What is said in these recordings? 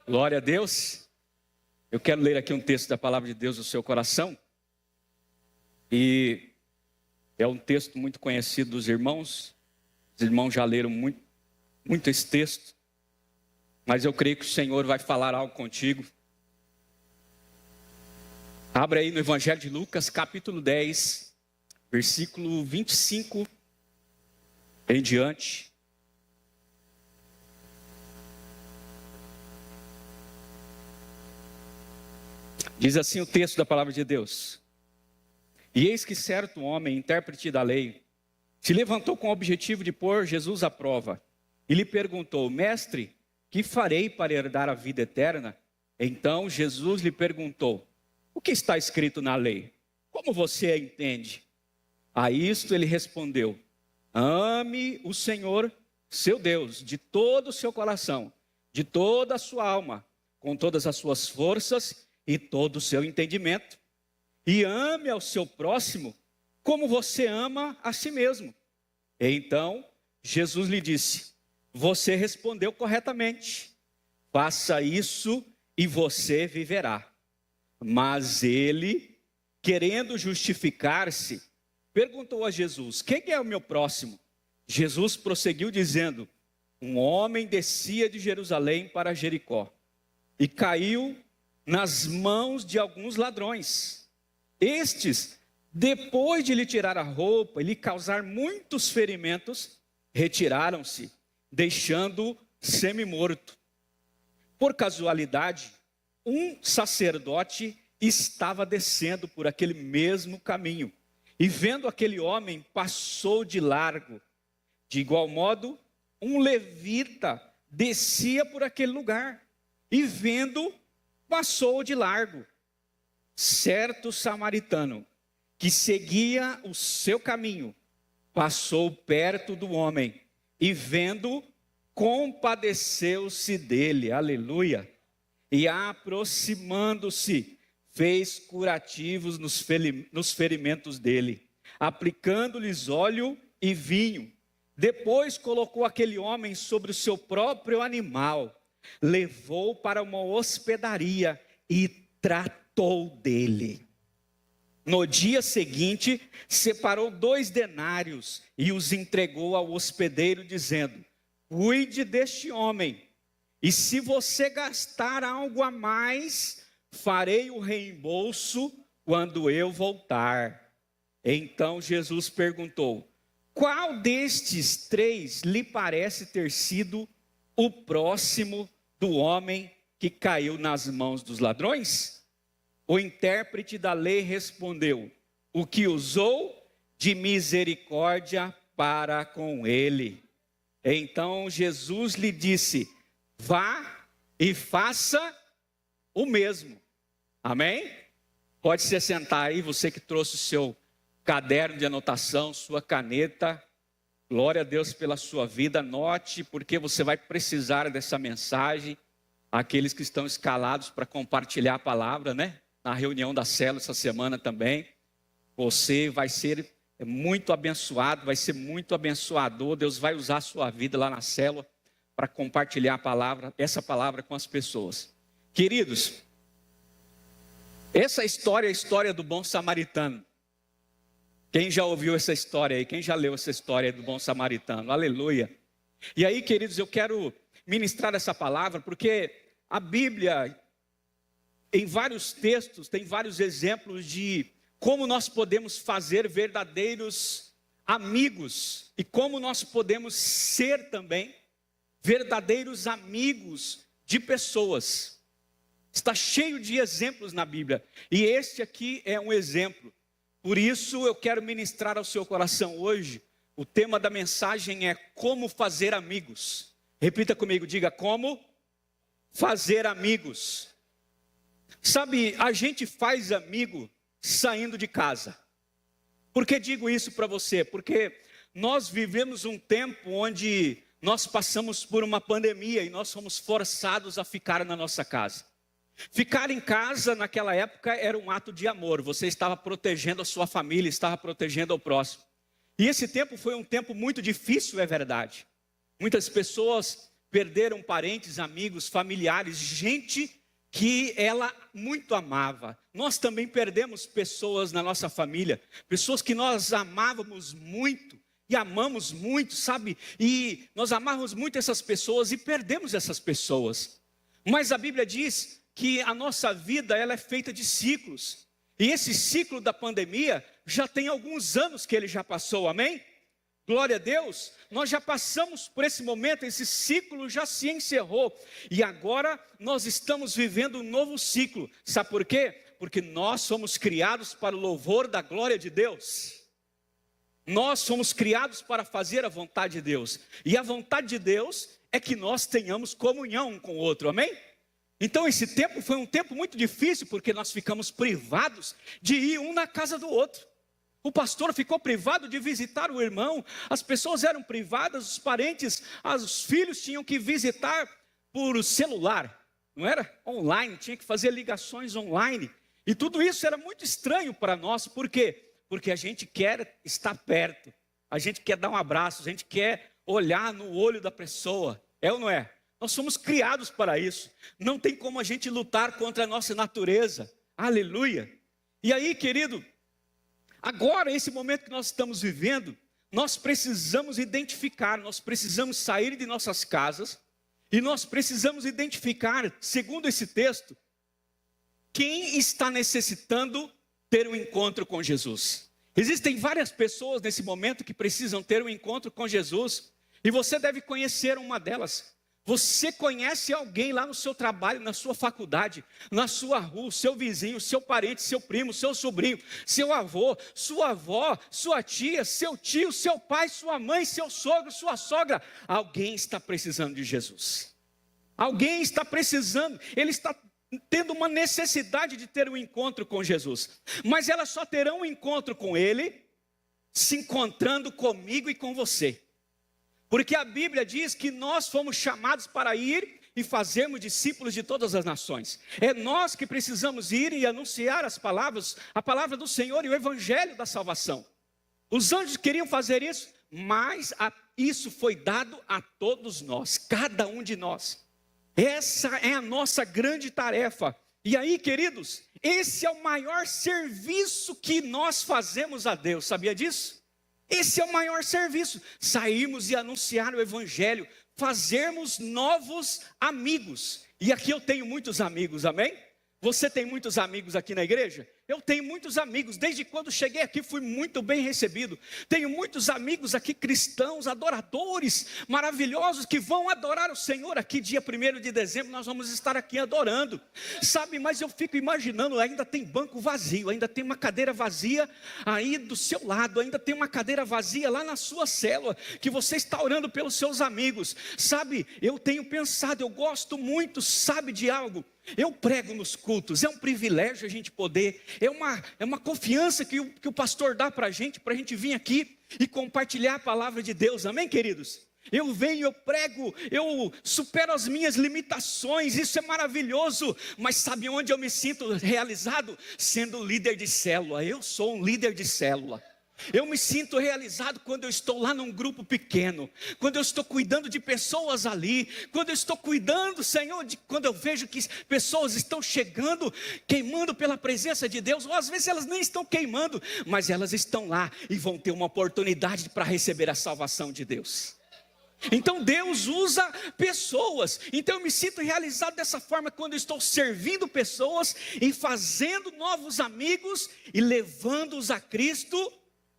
Glória a Deus. Eu quero ler aqui um texto da palavra de Deus no seu coração. E é um texto muito conhecido dos irmãos. Os irmãos já leram muito esse texto. Mas eu creio que o Senhor vai falar algo contigo. Abra aí no Evangelho de Lucas, capítulo 10, versículo 25 em diante. Diz assim o texto da palavra de Deus: E eis que certo homem, intérprete da lei, se levantou com o objetivo de pôr Jesus à prova, e lhe perguntou: Mestre, que farei para herdar a vida eterna? Então Jesus lhe perguntou: O que está escrito na lei? Como você a entende? A isto ele respondeu: Ame o Senhor, seu Deus, de todo o seu coração, de toda a sua alma, com todas as suas forças e todo o seu entendimento. E ame ao seu próximo como você ama a si mesmo. Então Jesus lhe disse: Você respondeu corretamente. Faça isso e você viverá. Mas ele, querendo justificar-se, perguntou a Jesus: Quem é o meu próximo? Jesus prosseguiu dizendo: Um homem descia de Jerusalém para Jericó e caiu nas mãos de alguns ladrões. Estes, depois de lhe tirar a roupa e lhe causar muitos ferimentos, retiraram-se, deixando-o semi-morto. Por casualidade, um sacerdote estava descendo por aquele mesmo caminho, e vendo aquele homem, passou de largo. De igual modo, um levita descia por aquele lugar, e vendo, passou de largo. Certo samaritano, que seguia o seu caminho, passou perto do homem, e vendo, compadeceu-se dele. Aleluia. E aproximando-se, fez curativos nos ferimentos dele, aplicando-lhes óleo e vinho. Depois colocou aquele homem sobre o seu próprio animal, levou para uma hospedaria e tratou dele. No dia seguinte, separou 2 denários e os entregou ao hospedeiro, dizendo: Cuide deste homem, e se você gastar algo a mais, farei o reembolso quando eu voltar. Então Jesus perguntou: Qual destes 3 lhe parece ter sido o próximo do homem que caiu nas mãos dos ladrões? O intérprete da lei respondeu: O que usou de misericórdia para com ele. Então Jesus lhe disse: Vá e faça o mesmo. Amém? Pode se sentar aí, você que trouxe o seu caderno de anotação, sua caneta. Glória a Deus pela sua vida. Anote, porque você vai precisar dessa mensagem. Aqueles que estão escalados para compartilhar a palavra, né? Na reunião da célula essa semana também. Você vai ser muito abençoado, vai ser muito abençoador. Deus vai usar a sua vida lá na célula para compartilhar a palavra, essa palavra com as pessoas. Queridos, essa história é a história do bom samaritano. Quem já ouviu essa história aí? Quem já leu essa história do bom samaritano? Aleluia. E aí, queridos, eu quero ministrar essa palavra porque a Bíblia, em vários textos, tem vários exemplos de como nós podemos fazer verdadeiros amigos e como nós podemos ser também verdadeiros amigos de pessoas. Está cheio de exemplos na Bíblia, e este aqui é um exemplo. Por isso eu quero ministrar ao seu coração hoje. O tema da mensagem é como fazer amigos. Repita comigo, diga: como fazer amigos. Sabe, a gente faz amigo saindo de casa. Por que digo isso para você? Porque nós vivemos um tempo onde nós passamos por uma pandemia e nós fomos forçados a ficar na nossa casa. Ficar em casa naquela época era um ato de amor. Você estava protegendo a sua família, estava protegendo ao próximo. E esse tempo foi um tempo muito difícil, é verdade. Muitas pessoas perderam parentes, amigos, familiares, gente que ela muito amava. Nós também perdemos pessoas na nossa família, pessoas que nós amávamos muito e amamos muito, sabe? E nós amávamos muito essas pessoas e perdemos essas pessoas. Mas a Bíblia diz que a nossa vida ela é feita de ciclos. E esse ciclo da pandemia já tem alguns anos que ele já passou, amém? Glória a Deus, nós já passamos por esse momento, esse ciclo já se encerrou. E agora nós estamos vivendo um novo ciclo. Sabe por quê? Porque nós somos criados para o louvor da glória de Deus. Nós somos criados para fazer a vontade de Deus. E a vontade de Deus é que nós tenhamos comunhão um com o outro, amém? Então esse tempo foi um tempo muito difícil, porque nós ficamos privados de ir um na casa do outro. O pastor ficou privado de visitar o irmão, as pessoas eram privadas, os parentes, os filhos tinham que visitar por celular, não era? Online, tinha que fazer ligações online. E tudo isso era muito estranho para nós, por quê? Porque a gente quer estar perto, a gente quer dar um abraço, a gente quer olhar no olho da pessoa, é ou não é? Nós somos criados para isso, não tem como a gente lutar contra a nossa natureza, aleluia. E aí, querido, agora, esse momento que nós estamos vivendo, nós precisamos identificar, nós precisamos sair de nossas casas, e nós precisamos identificar, segundo esse texto, quem está necessitando ter um encontro com Jesus. Existem várias pessoas nesse momento que precisam ter um encontro com Jesus, e você deve conhecer uma delas. Você conhece alguém lá no seu trabalho, na sua faculdade, na sua rua, seu vizinho, seu parente, seu primo, seu sobrinho, seu avô, sua avó, sua tia, seu tio, seu pai, sua mãe, seu sogro, sua sogra. Alguém está precisando de Jesus. Alguém está precisando, ele está tendo uma necessidade de ter um encontro com Jesus. Mas elas só terão um encontro com ele se encontrando comigo e com você. Porque a Bíblia diz que nós fomos chamados para ir e fazermos discípulos de todas as nações. É nós que precisamos ir e anunciar a palavra do Senhor e o evangelho da salvação. Os anjos queriam fazer isso, mas isso foi dado a todos nós, cada um de nós. Essa é a nossa grande tarefa. E aí, queridos, esse é o maior serviço que nós fazemos a Deus, sabia disso? Esse é o maior serviço, sairmos e anunciar o evangelho, fazermos novos amigos. E aqui eu tenho muitos amigos, amém? Você tem muitos amigos aqui na igreja? Eu tenho muitos amigos, desde quando cheguei aqui fui muito bem recebido. Tenho muitos amigos aqui cristãos, adoradores, maravilhosos, que vão adorar o Senhor aqui dia 1º de dezembro, nós vamos estar aqui adorando. Sabe, mas eu fico imaginando, ainda tem banco vazio, ainda tem uma cadeira vazia aí do seu lado, ainda tem uma cadeira vazia lá na sua célula, que você está orando pelos seus amigos. Sabe, eu tenho pensado, eu gosto muito, sabe de algo? Eu prego nos cultos, é um privilégio a gente poder, é uma confiança que o pastor dá para a gente vir aqui e compartilhar a palavra de Deus, amém, queridos? Eu venho, eu prego, eu supero as minhas limitações, isso é maravilhoso, mas sabe onde eu me sinto realizado? Sendo líder de célula, eu sou um líder de célula. Eu me sinto realizado quando eu estou lá num grupo pequeno, quando eu estou cuidando de pessoas ali, quando eu estou cuidando, Senhor, quando eu vejo que pessoas estão chegando, queimando pela presença de Deus, ou às vezes elas nem estão queimando, mas elas estão lá e vão ter uma oportunidade para receber a salvação de Deus. Então Deus usa pessoas, então eu me sinto realizado dessa forma quando eu estou servindo pessoas e fazendo novos amigos e levando-os a Cristo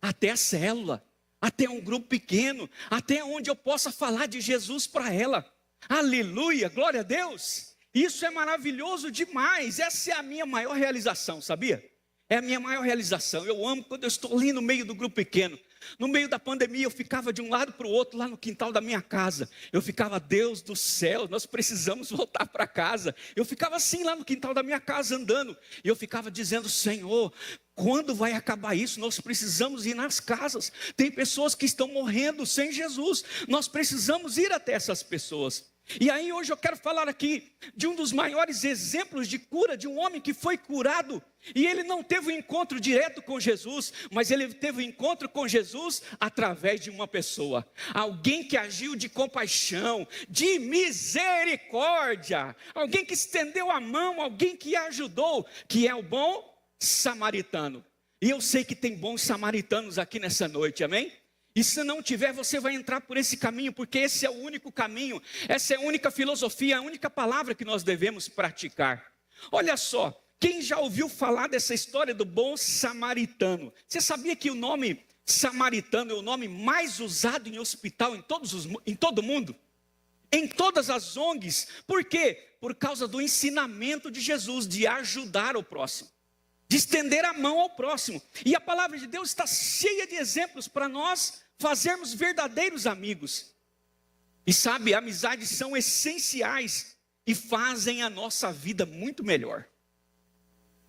até a célula, até um grupo pequeno, até onde eu possa falar de Jesus para ela. Aleluia, glória a Deus. Isso é maravilhoso demais, essa é a minha maior realização, sabia? É a minha maior realização, eu amo quando eu estou ali no meio do grupo pequeno. No meio da pandemia eu ficava de um lado para o outro lá no quintal da minha casa. Eu ficava, Deus do céu, nós precisamos voltar para casa. Eu ficava assim lá no quintal da minha casa andando. E eu ficava dizendo, Senhor, quando vai acabar isso? Nós precisamos ir nas casas. Tem pessoas que estão morrendo sem Jesus. Nós precisamos ir até essas pessoas. E aí hoje eu quero falar aqui de um dos maiores exemplos de cura, de um homem que foi curado, e ele não teve um encontro direto com Jesus, mas ele teve um encontro com Jesus através de uma pessoa, alguém que agiu de compaixão, de misericórdia, alguém que estendeu a mão, alguém que ajudou, que é o bom samaritano. E eu sei que tem bons samaritanos aqui nessa noite, amém? E se não tiver, você vai entrar por esse caminho, porque esse é o único caminho, essa é a única filosofia, a única palavra que nós devemos praticar. Olha só, quem já ouviu falar dessa história do bom samaritano? Você sabia que o nome samaritano é o nome mais usado em hospital em todo o mundo? Em todas as ONGs. Por quê? Por causa do ensinamento de Jesus, de ajudar o próximo, de estender a mão ao próximo. E a palavra de Deus está cheia de exemplos para nós fazermos verdadeiros amigos. E sabe, amizades são essenciais e fazem a nossa vida muito melhor.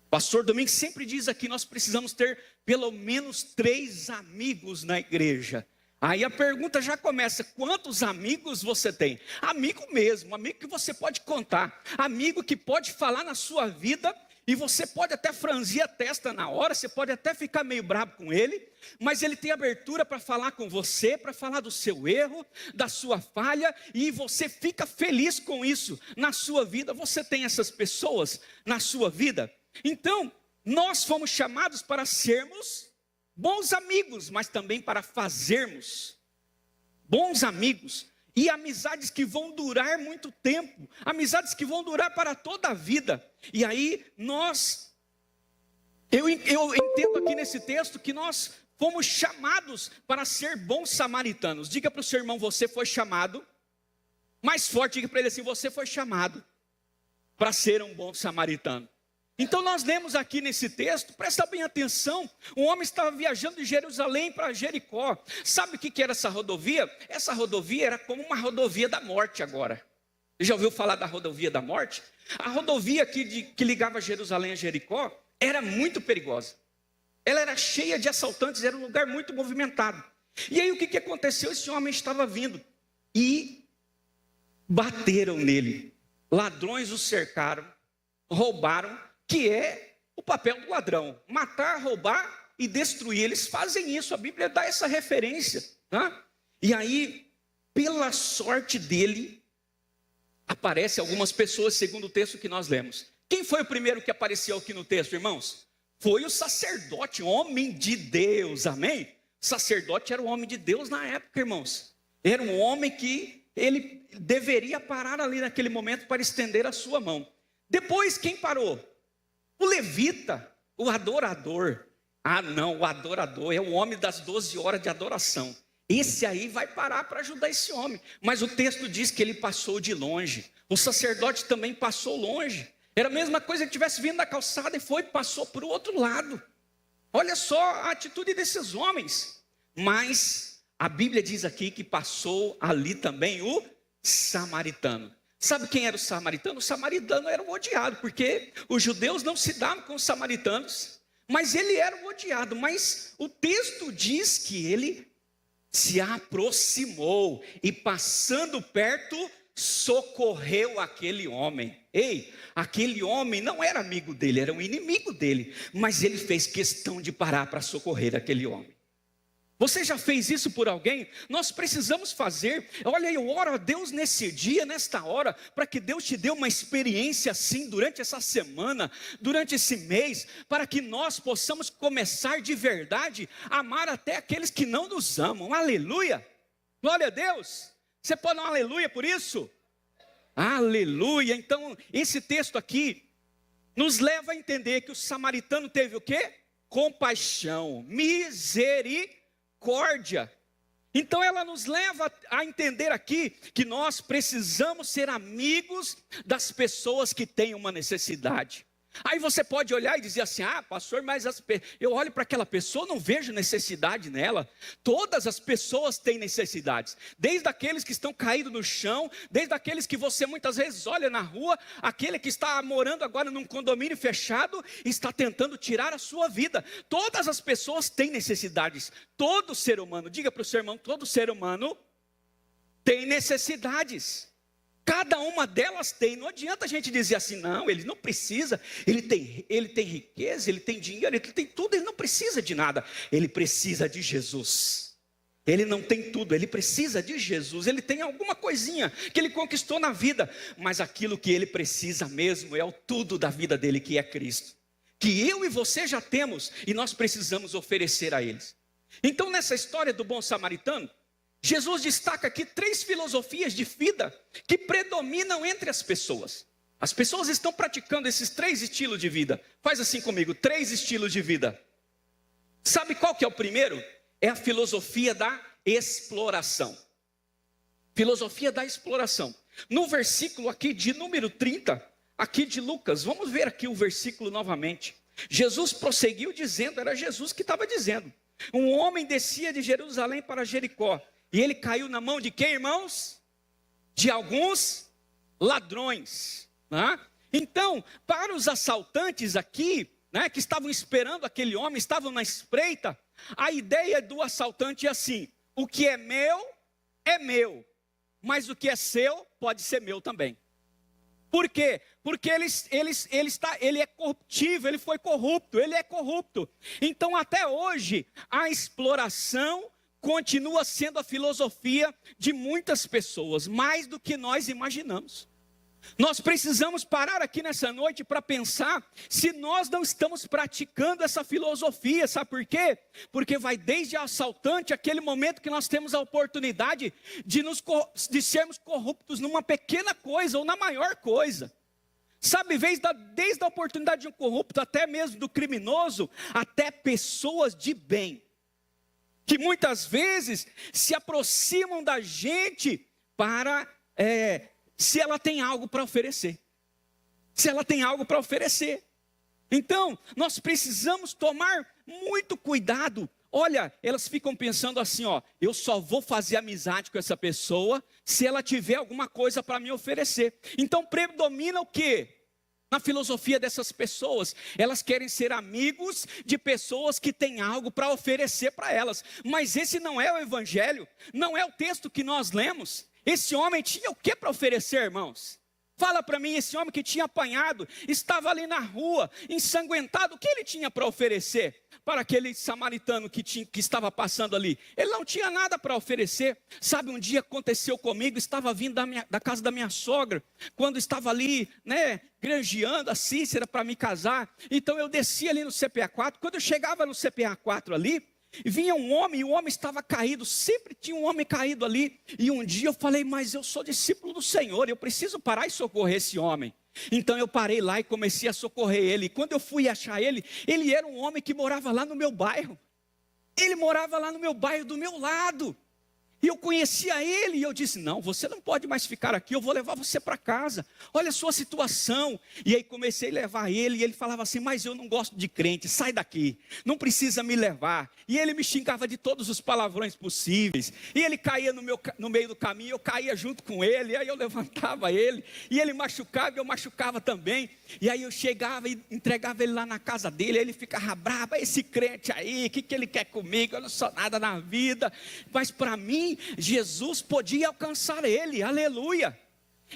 Pastor Domingos sempre diz aqui, nós precisamos ter pelo menos 3 amigos na igreja. Aí a pergunta já começa, quantos amigos você tem? Amigo mesmo, amigo que você pode contar, amigo que pode falar na sua vida. E você pode até franzir a testa na hora, você pode até ficar meio bravo com ele, mas ele tem abertura para falar com você, para falar do seu erro, da sua falha, e você fica feliz com isso na sua vida. Você tem essas pessoas na sua vida? Então, nós fomos chamados para sermos bons amigos, mas também para fazermos bons amigos. E amizades que vão durar muito tempo, amizades que vão durar para toda a vida. E aí eu entendo aqui nesse texto que nós fomos chamados para ser bons samaritanos. Diga para o seu irmão, você foi chamado. Mais forte, diga para ele assim, você foi chamado para ser um bom samaritano. Então nós lemos aqui nesse texto, presta bem atenção, um homem estava viajando de Jerusalém para Jericó. Sabe o que era essa rodovia? Essa rodovia era como uma rodovia da morte agora. Você já ouviu falar da rodovia da morte? A rodovia que ligava Jerusalém a Jericó era muito perigosa. Ela era cheia de assaltantes, era um lugar muito movimentado. E aí o que aconteceu? Esse homem estava vindo e bateram nele. Ladrões o cercaram, roubaram, que é o papel do ladrão, matar, roubar e destruir. Eles fazem isso, a Bíblia dá essa referência, tá? E aí, pela sorte dele, aparecem algumas pessoas, segundo o texto que nós lemos. Quem foi o primeiro que apareceu aqui no texto, irmãos? Foi o sacerdote, homem de Deus, amém? O sacerdote era o homem de Deus na época, irmãos. Era um homem que ele deveria parar ali naquele momento para estender a sua mão. Depois, quem parou? O levita, o adorador. Ah não, o adorador é o homem das 12 horas de adoração. Esse aí vai parar para ajudar esse homem. Mas o texto diz que ele passou de longe. O sacerdote também passou longe. Era a mesma coisa que tivesse vindo da calçada e passou para o outro lado. Olha só a atitude desses homens. Mas a Bíblia diz aqui que passou ali também o samaritano. Sabe quem era o samaritano? O samaritano era o odiado, porque os judeus não se davam com os samaritanos, mas ele era o odiado. Mas o texto diz que ele se aproximou e, passando perto, socorreu aquele homem. Ei, aquele homem não era amigo dele, era um inimigo dele, mas ele fez questão de parar para socorrer aquele homem. Você já fez isso por alguém? Nós precisamos fazer. Olha, eu oro a Deus nesse dia, nesta hora, para que Deus te dê uma experiência assim durante essa semana, durante esse mês, para que nós possamos começar de verdade a amar até aqueles que não nos amam. Aleluia! Glória a Deus! Você pode dar um aleluia por isso? Aleluia! Então, esse texto aqui nos leva a entender que o samaritano teve o quê? Compaixão, misericórdia. Então ela nos leva a entender aqui que nós precisamos ser amigos das pessoas que têm uma necessidade. Aí você pode olhar e dizer assim, pastor, mas eu olho para aquela pessoa, não vejo necessidade nela. Todas as pessoas têm necessidades, desde aqueles que estão caídos no chão, desde aqueles que você muitas vezes olha na rua, aquele que está morando agora num condomínio fechado, está tentando tirar a sua vida. Todas as pessoas têm necessidades, todo ser humano, diga para o seu irmão, todo ser humano tem necessidades. Cada uma delas tem. Não adianta a gente dizer assim, não, ele não precisa. Ele tem riqueza, ele tem dinheiro, ele tem tudo. Ele não precisa de nada. Ele precisa de Jesus. Ele não tem tudo, ele precisa de Jesus. Ele tem alguma coisinha que ele conquistou na vida. Mas aquilo que ele precisa mesmo é o tudo da vida dele, que é Cristo. Que eu e você já temos e nós precisamos oferecer a eles. Então, nessa história do bom samaritano, Jesus destaca aqui 3 filosofias de vida que predominam entre as pessoas. As pessoas estão praticando esses 3 estilos de vida. Faz assim comigo, 3 estilos de vida. Sabe qual que é o primeiro? É a filosofia da exploração. Filosofia da exploração. No versículo aqui de número 30, aqui de Lucas, vamos ver aqui o versículo novamente. Jesus prosseguiu dizendo, era Jesus que estava dizendo. Um homem descia de Jerusalém para Jericó. E ele caiu na mão de quem, irmãos? De alguns ladrões. Né? Então, para os assaltantes aqui, né, que estavam esperando aquele homem, estavam na espreita, a ideia do assaltante é assim: o que é meu, mas o que é seu pode ser meu também. Por quê? Porque ele é corruptível, ele foi corrupto, ele é corrupto. Então, até hoje, a exploração continua sendo a filosofia de muitas pessoas, mais do que nós imaginamos. Nós precisamos parar aqui nessa noite para pensar se nós não estamos praticando essa filosofia. Sabe por quê? Porque vai desde assaltante, aquele momento que nós temos a oportunidade de sermos corruptos numa pequena coisa ou na maior coisa. Sabe, desde a oportunidade de um corrupto, até mesmo do criminoso, até pessoas de bem, que muitas vezes se aproximam da gente para, se ela tem algo para oferecer. Se ela tem algo para oferecer. Então, nós precisamos tomar muito cuidado. Olha, elas ficam pensando assim, ó, eu só vou fazer amizade com essa pessoa se ela tiver alguma coisa para me oferecer. Então, predomina o quê? Na filosofia dessas pessoas, elas querem ser amigos de pessoas que têm algo para oferecer para elas. Mas esse não é o evangelho, não é o texto que nós lemos. Esse homem tinha o que para oferecer, irmãos? Fala para mim, esse homem que tinha apanhado, estava ali na rua, ensanguentado, o que ele tinha para oferecer para aquele samaritano que estava passando ali? Ele não tinha nada para oferecer. Sabe, um dia aconteceu comigo, estava vindo da casa da minha sogra, quando estava ali, né, granjeando a Cícera para me casar. Então eu desci ali no CPA 4, quando eu chegava no CPA 4 ali, vinha um homem, e o homem estava caído, sempre tinha um homem caído ali. E um dia eu falei, mas eu sou discípulo do Senhor, eu preciso parar e socorrer esse homem. Então eu parei lá e comecei a socorrer ele. E quando eu fui achar ele era um homem que morava lá no meu bairro. Ele morava lá no meu bairro, do meu lado. E eu conhecia ele, e eu disse, não, você não pode mais ficar aqui, eu vou levar você para casa. Olha a sua situação. E aí comecei a levar ele, e ele falava assim, mas eu não gosto de crente, sai daqui, não precisa me levar. E ele me xingava de todos os palavrões possíveis. E ele caía no meio do caminho, eu caía junto com ele, e aí eu levantava ele, e ele machucava, e eu machucava também. E aí eu chegava e entregava ele lá na casa dele, aí ele ficava bravo, esse crente aí, o que ele quer comigo? Eu não sou nada na vida. Mas para mim, Jesus podia alcançar ele, aleluia.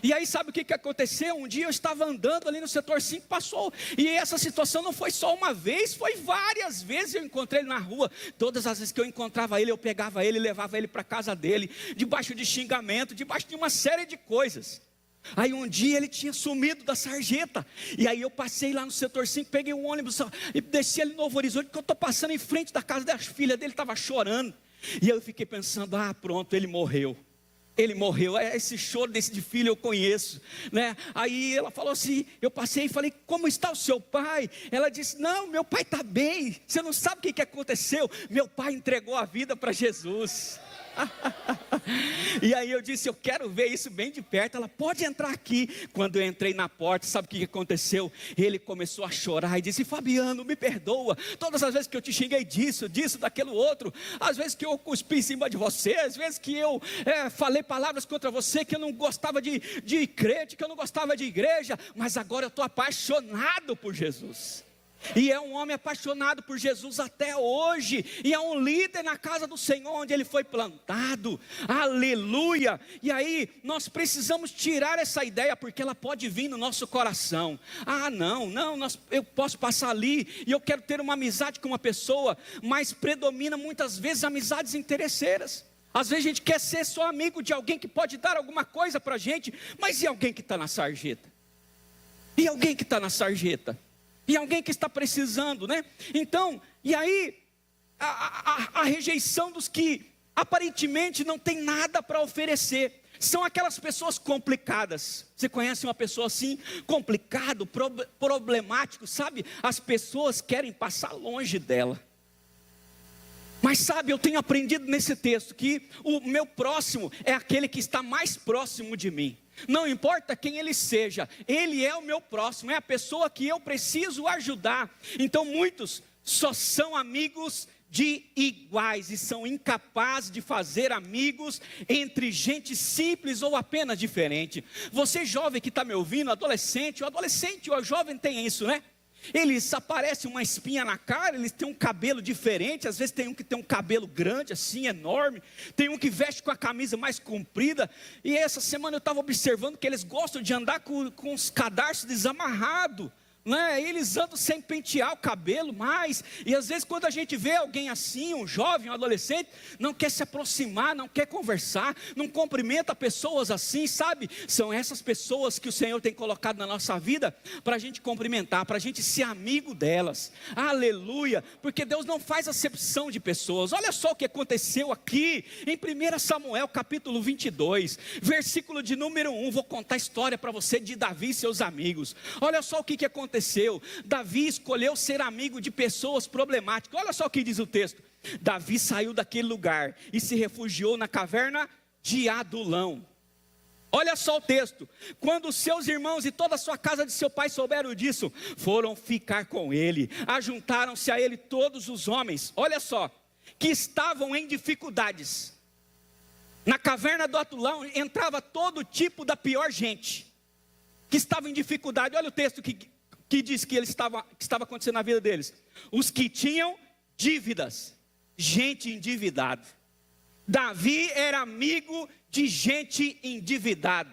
E aí sabe o que aconteceu? Um dia eu estava andando ali no setor 5, passou, e essa situação não foi só uma vez, foi várias vezes. Eu encontrei ele na rua, todas as vezes que eu encontrava ele, eu pegava ele, levava ele para a casa dele, debaixo de xingamento, debaixo de uma série de coisas. Aí um dia ele tinha sumido da sarjeta, e aí eu passei lá no setor 5, peguei um ônibus e desci ali no Novo Horizonte, que eu estou passando em frente da casa da filha dele, estava chorando. E eu fiquei pensando, pronto, ele morreu, esse choro desse de filho eu conheço, né? Aí ela falou assim, eu passei e falei, como está o seu pai? Ela disse, não, meu pai está bem, você não sabe o que aconteceu, meu pai entregou a vida para Jesus. E aí eu disse, eu quero ver isso bem de perto. Ela, pode entrar aqui. Quando eu entrei na porta, sabe o que aconteceu? Ele começou a chorar e disse, Fabiano, me perdoa, todas as vezes que eu te xinguei disso, daquilo outro, às vezes que eu cuspi em cima de você, às vezes que eu falei palavras contra você, que eu não gostava de crente, que eu não gostava de igreja, mas agora eu estou apaixonado por Jesus. E é um homem apaixonado por Jesus até hoje. E é um líder na casa do Senhor, onde ele foi plantado. Aleluia. E aí, nós precisamos tirar essa ideia, porque ela pode vir no nosso coração. Não, eu posso passar ali e eu quero ter uma amizade com uma pessoa, mas predomina muitas vezes amizades interesseiras. Às vezes a gente quer ser só amigo de alguém que pode dar alguma coisa para a gente, mas e alguém que está na sarjeta? E alguém que está na sarjeta? E alguém que está precisando, né? Então, e aí, a rejeição dos que aparentemente não tem nada para oferecer, são aquelas pessoas complicadas. Você conhece uma pessoa assim? Complicado, problemático, sabe? As pessoas querem passar longe dela. Mas sabe, eu tenho aprendido nesse texto que o meu próximo é aquele que está mais próximo de mim. Não importa quem ele seja, ele é o meu próximo, é a pessoa que eu preciso ajudar. Então muitos só são amigos de iguais e são incapazes de fazer amigos entre gente simples ou apenas diferente. Você jovem que está me ouvindo, adolescente, ou o jovem tem isso, né? Eles aparecem uma espinha na cara, eles têm um cabelo diferente, às vezes tem um que tem um cabelo grande assim, enorme, tem um que veste com a camisa mais comprida, e essa semana eu estava observando que eles gostam de andar com os cadarços desamarrados, né? Eles andam sem pentear o cabelo mais, e às vezes quando a gente vê alguém assim, um jovem, um adolescente, não quer se aproximar, não quer conversar, não cumprimenta pessoas assim, sabe? São essas pessoas que o Senhor tem colocado na nossa vida, para a gente cumprimentar, para a gente ser amigo delas, aleluia, porque Deus não faz acepção de pessoas. Olha só o que aconteceu aqui, em 1 Samuel capítulo 22, versículo de número 1, vou contar a história para você de Davi e seus amigos. Olha só o que aconteceu. Davi escolheu ser amigo de pessoas problemáticas. Olha só o que diz o texto: Davi saiu daquele lugar e se refugiou na caverna de Adulão. Olha só o texto: quando seus irmãos e toda a sua casa de seu pai souberam disso, foram ficar com ele, ajuntaram-se a ele todos os homens, olha só, que estavam em dificuldades. Na caverna do Adulão entrava todo tipo da pior gente, que estava em dificuldade. Olha o texto que diz que estava acontecendo na vida deles: os que tinham dívidas, gente endividada. Davi era amigo de gente endividada.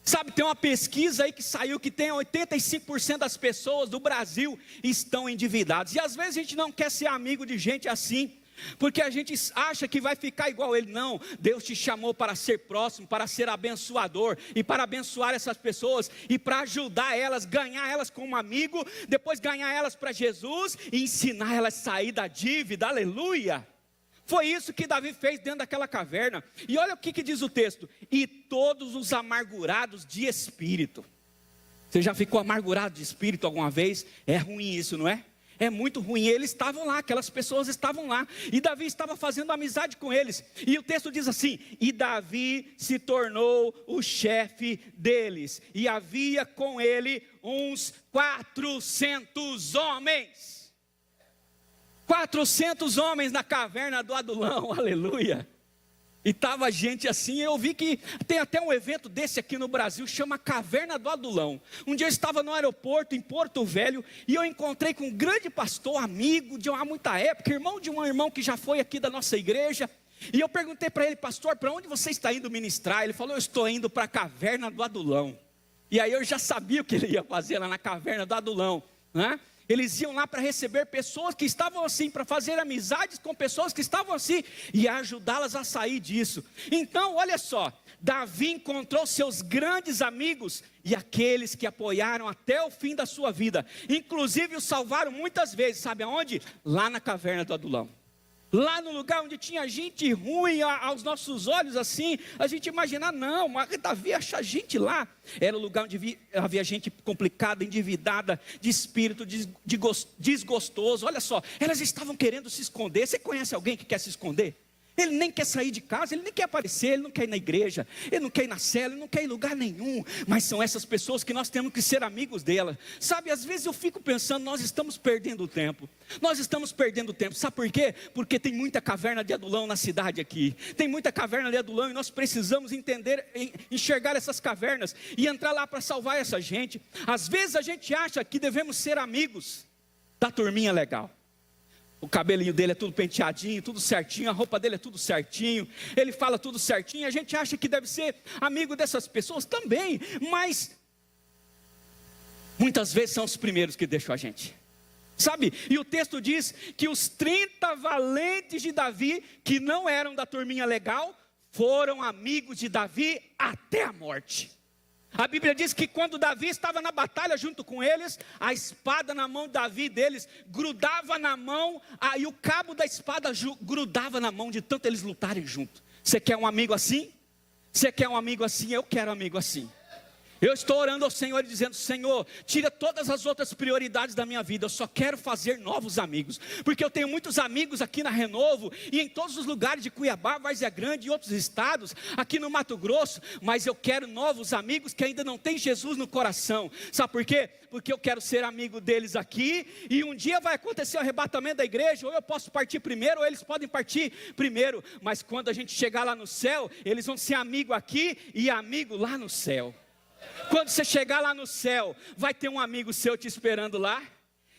Sabe, tem uma pesquisa aí que saiu que tem 85% das pessoas do Brasil estão endividadas. E às vezes a gente não quer ser amigo de gente assim, porque a gente acha que vai ficar igual ele. Não, Deus te chamou para ser próximo, para ser abençoador, e para abençoar essas pessoas, e para ajudar elas, ganhar elas como amigo, depois ganhar elas para Jesus, e ensinar elas a sair da dívida, aleluia. Foi isso que Davi fez dentro daquela caverna. E olha o que diz o texto: e todos os amargurados de espírito. Você já ficou amargurado de espírito alguma vez? É ruim isso, não é? É muito ruim. Eles estavam lá, aquelas pessoas estavam lá, e Davi estava fazendo amizade com eles, e o texto diz assim: e Davi se tornou o chefe deles, e havia com ele uns 400 homens. 400 homens na caverna do Adulão, aleluia. E estava gente assim. Eu vi que tem até um evento desse aqui no Brasil, chama Caverna do Adulão. Um dia eu estava no aeroporto em Porto Velho, e eu encontrei com um grande pastor, amigo de há muita época, irmão de um irmão que já foi aqui da nossa igreja. E eu perguntei para ele: pastor, para onde você está indo ministrar? Ele falou: eu estou indo para a Caverna do Adulão. E aí eu já sabia o que ele ia fazer lá na Caverna do Adulão, né? Eles iam lá para receber pessoas que estavam assim, para fazer amizades com pessoas que estavam assim, e ajudá-las a sair disso. Então, olha só, Davi encontrou seus grandes amigos, e aqueles que apoiaram até o fim da sua vida, inclusive o salvaram muitas vezes. Sabe aonde? Lá na caverna do Adulão. Lá no lugar onde tinha gente ruim aos nossos olhos assim, a gente imagina, não, mas Davi acha gente lá. Era o lugar onde havia gente complicada, endividada, de espírito desgostoso. Olha só, elas estavam querendo se esconder. Você conhece alguém que quer se esconder? Ele nem quer sair de casa, ele nem quer aparecer, ele não quer ir na igreja, ele não quer ir na cela, ele não quer ir em lugar nenhum. Mas são essas pessoas que nós temos que ser amigos dela. Sabe, às vezes eu fico pensando, nós estamos perdendo tempo. Nós estamos perdendo tempo, sabe por quê? Porque tem muita caverna de Adulão na cidade aqui. Tem muita caverna de Adulão, e nós precisamos entender, enxergar essas cavernas e entrar lá para salvar essa gente. Às vezes a gente acha que devemos ser amigos da turminha legal. O cabelinho dele é tudo penteadinho, tudo certinho, a roupa dele é tudo certinho, ele fala tudo certinho, a gente acha que deve ser amigo dessas pessoas também, mas muitas vezes são os primeiros que deixam a gente, sabe? E o texto diz que os 30 valentes de Davi, que não eram da turminha legal, foram amigos de Davi até a morte. A Bíblia diz que quando Davi estava na batalha junto com eles, a espada na mão de Davi deles grudava na mão, e o cabo da espada grudava na mão de tanto eles lutarem junto. Você quer um amigo assim? Você quer um amigo assim? Eu quero um amigo assim. Eu estou orando ao Senhor e dizendo: Senhor, tira todas as outras prioridades da minha vida, eu só quero fazer novos amigos, porque eu tenho muitos amigos aqui na Renovo, e em todos os lugares de Cuiabá, Várzea Grande e outros estados, aqui no Mato Grosso, mas eu quero novos amigos que ainda não têm Jesus no coração. Sabe por quê? Porque eu quero ser amigo deles aqui, e um dia vai acontecer o arrebatamento da igreja, ou eu posso partir primeiro, ou eles podem partir primeiro, mas quando a gente chegar lá no céu, eles vão ser amigo aqui e amigo lá no céu. Quando você chegar lá no céu, vai ter um amigo seu te esperando lá.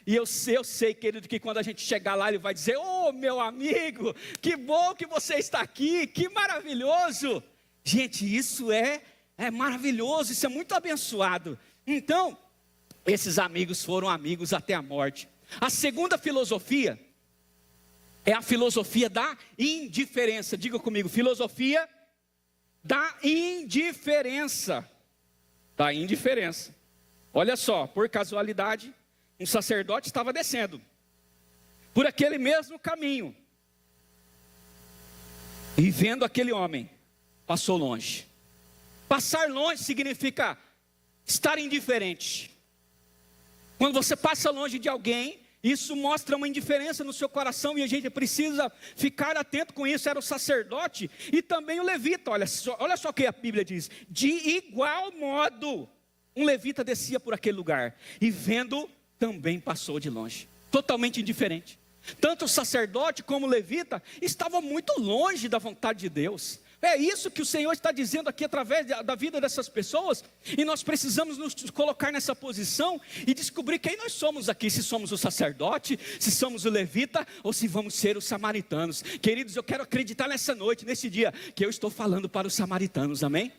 E eu sei, querido, que quando a gente chegar lá, ele vai dizer: ô meu amigo, que bom que você está aqui, que maravilhoso. Gente, isso é maravilhoso, isso é muito abençoado. Então, esses amigos foram amigos até a morte. A segunda filosofia é a filosofia da indiferença. Diga comigo: filosofia da indiferença. Da indiferença. Olha só, por casualidade, um sacerdote estava descendo por aquele mesmo caminho, e vendo aquele homem, passou longe. Passar longe significa estar indiferente. Quando você passa longe de alguém, isso mostra uma indiferença no seu coração, e a gente precisa ficar atento com isso. Era o sacerdote e também o levita. Olha só o que a Bíblia diz: de igual modo, um levita descia por aquele lugar, e vendo, também passou de longe, totalmente indiferente. Tanto o sacerdote como o levita estavam muito longe da vontade de Deus. É isso que o Senhor está dizendo aqui através da vida dessas pessoas, e nós precisamos nos colocar nessa posição e descobrir quem nós somos aqui, se somos o sacerdote, se somos o levita, ou se vamos ser os samaritanos. Queridos, eu quero acreditar nessa noite, nesse dia, que eu estou falando para os samaritanos, amém?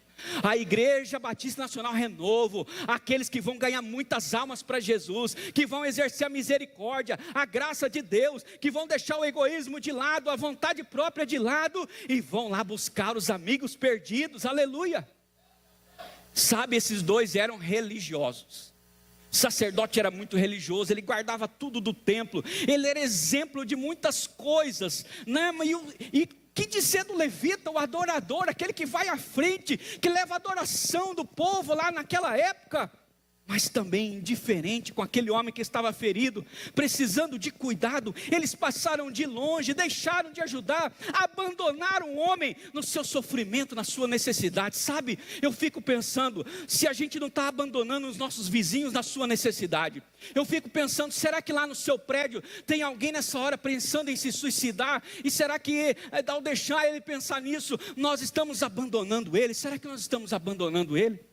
A Igreja Batista Nacional Renovo, aqueles que vão ganhar muitas almas para Jesus, que vão exercer a misericórdia, a graça de Deus, que vão deixar o egoísmo de lado, a vontade própria de lado, e vão lá buscar os amigos perdidos, aleluia. Sabe, esses dois eram religiosos. O sacerdote era muito religioso, ele guardava tudo do templo, ele era exemplo de muitas coisas, né? E que dizer do levita, o adorador, aquele que vai à frente, que leva a adoração do povo lá naquela época, mas também indiferente com aquele homem que estava ferido, precisando de cuidado. Eles passaram de longe, deixaram de ajudar, abandonaram o homem no seu sofrimento, na sua necessidade. Sabe, eu fico pensando, se a gente não está abandonando os nossos vizinhos na sua necessidade, eu fico pensando, será que lá no seu prédio tem alguém nessa hora pensando em se suicidar? E será que ao deixar ele pensar nisso, nós estamos abandonando ele? Será que nós estamos abandonando ele?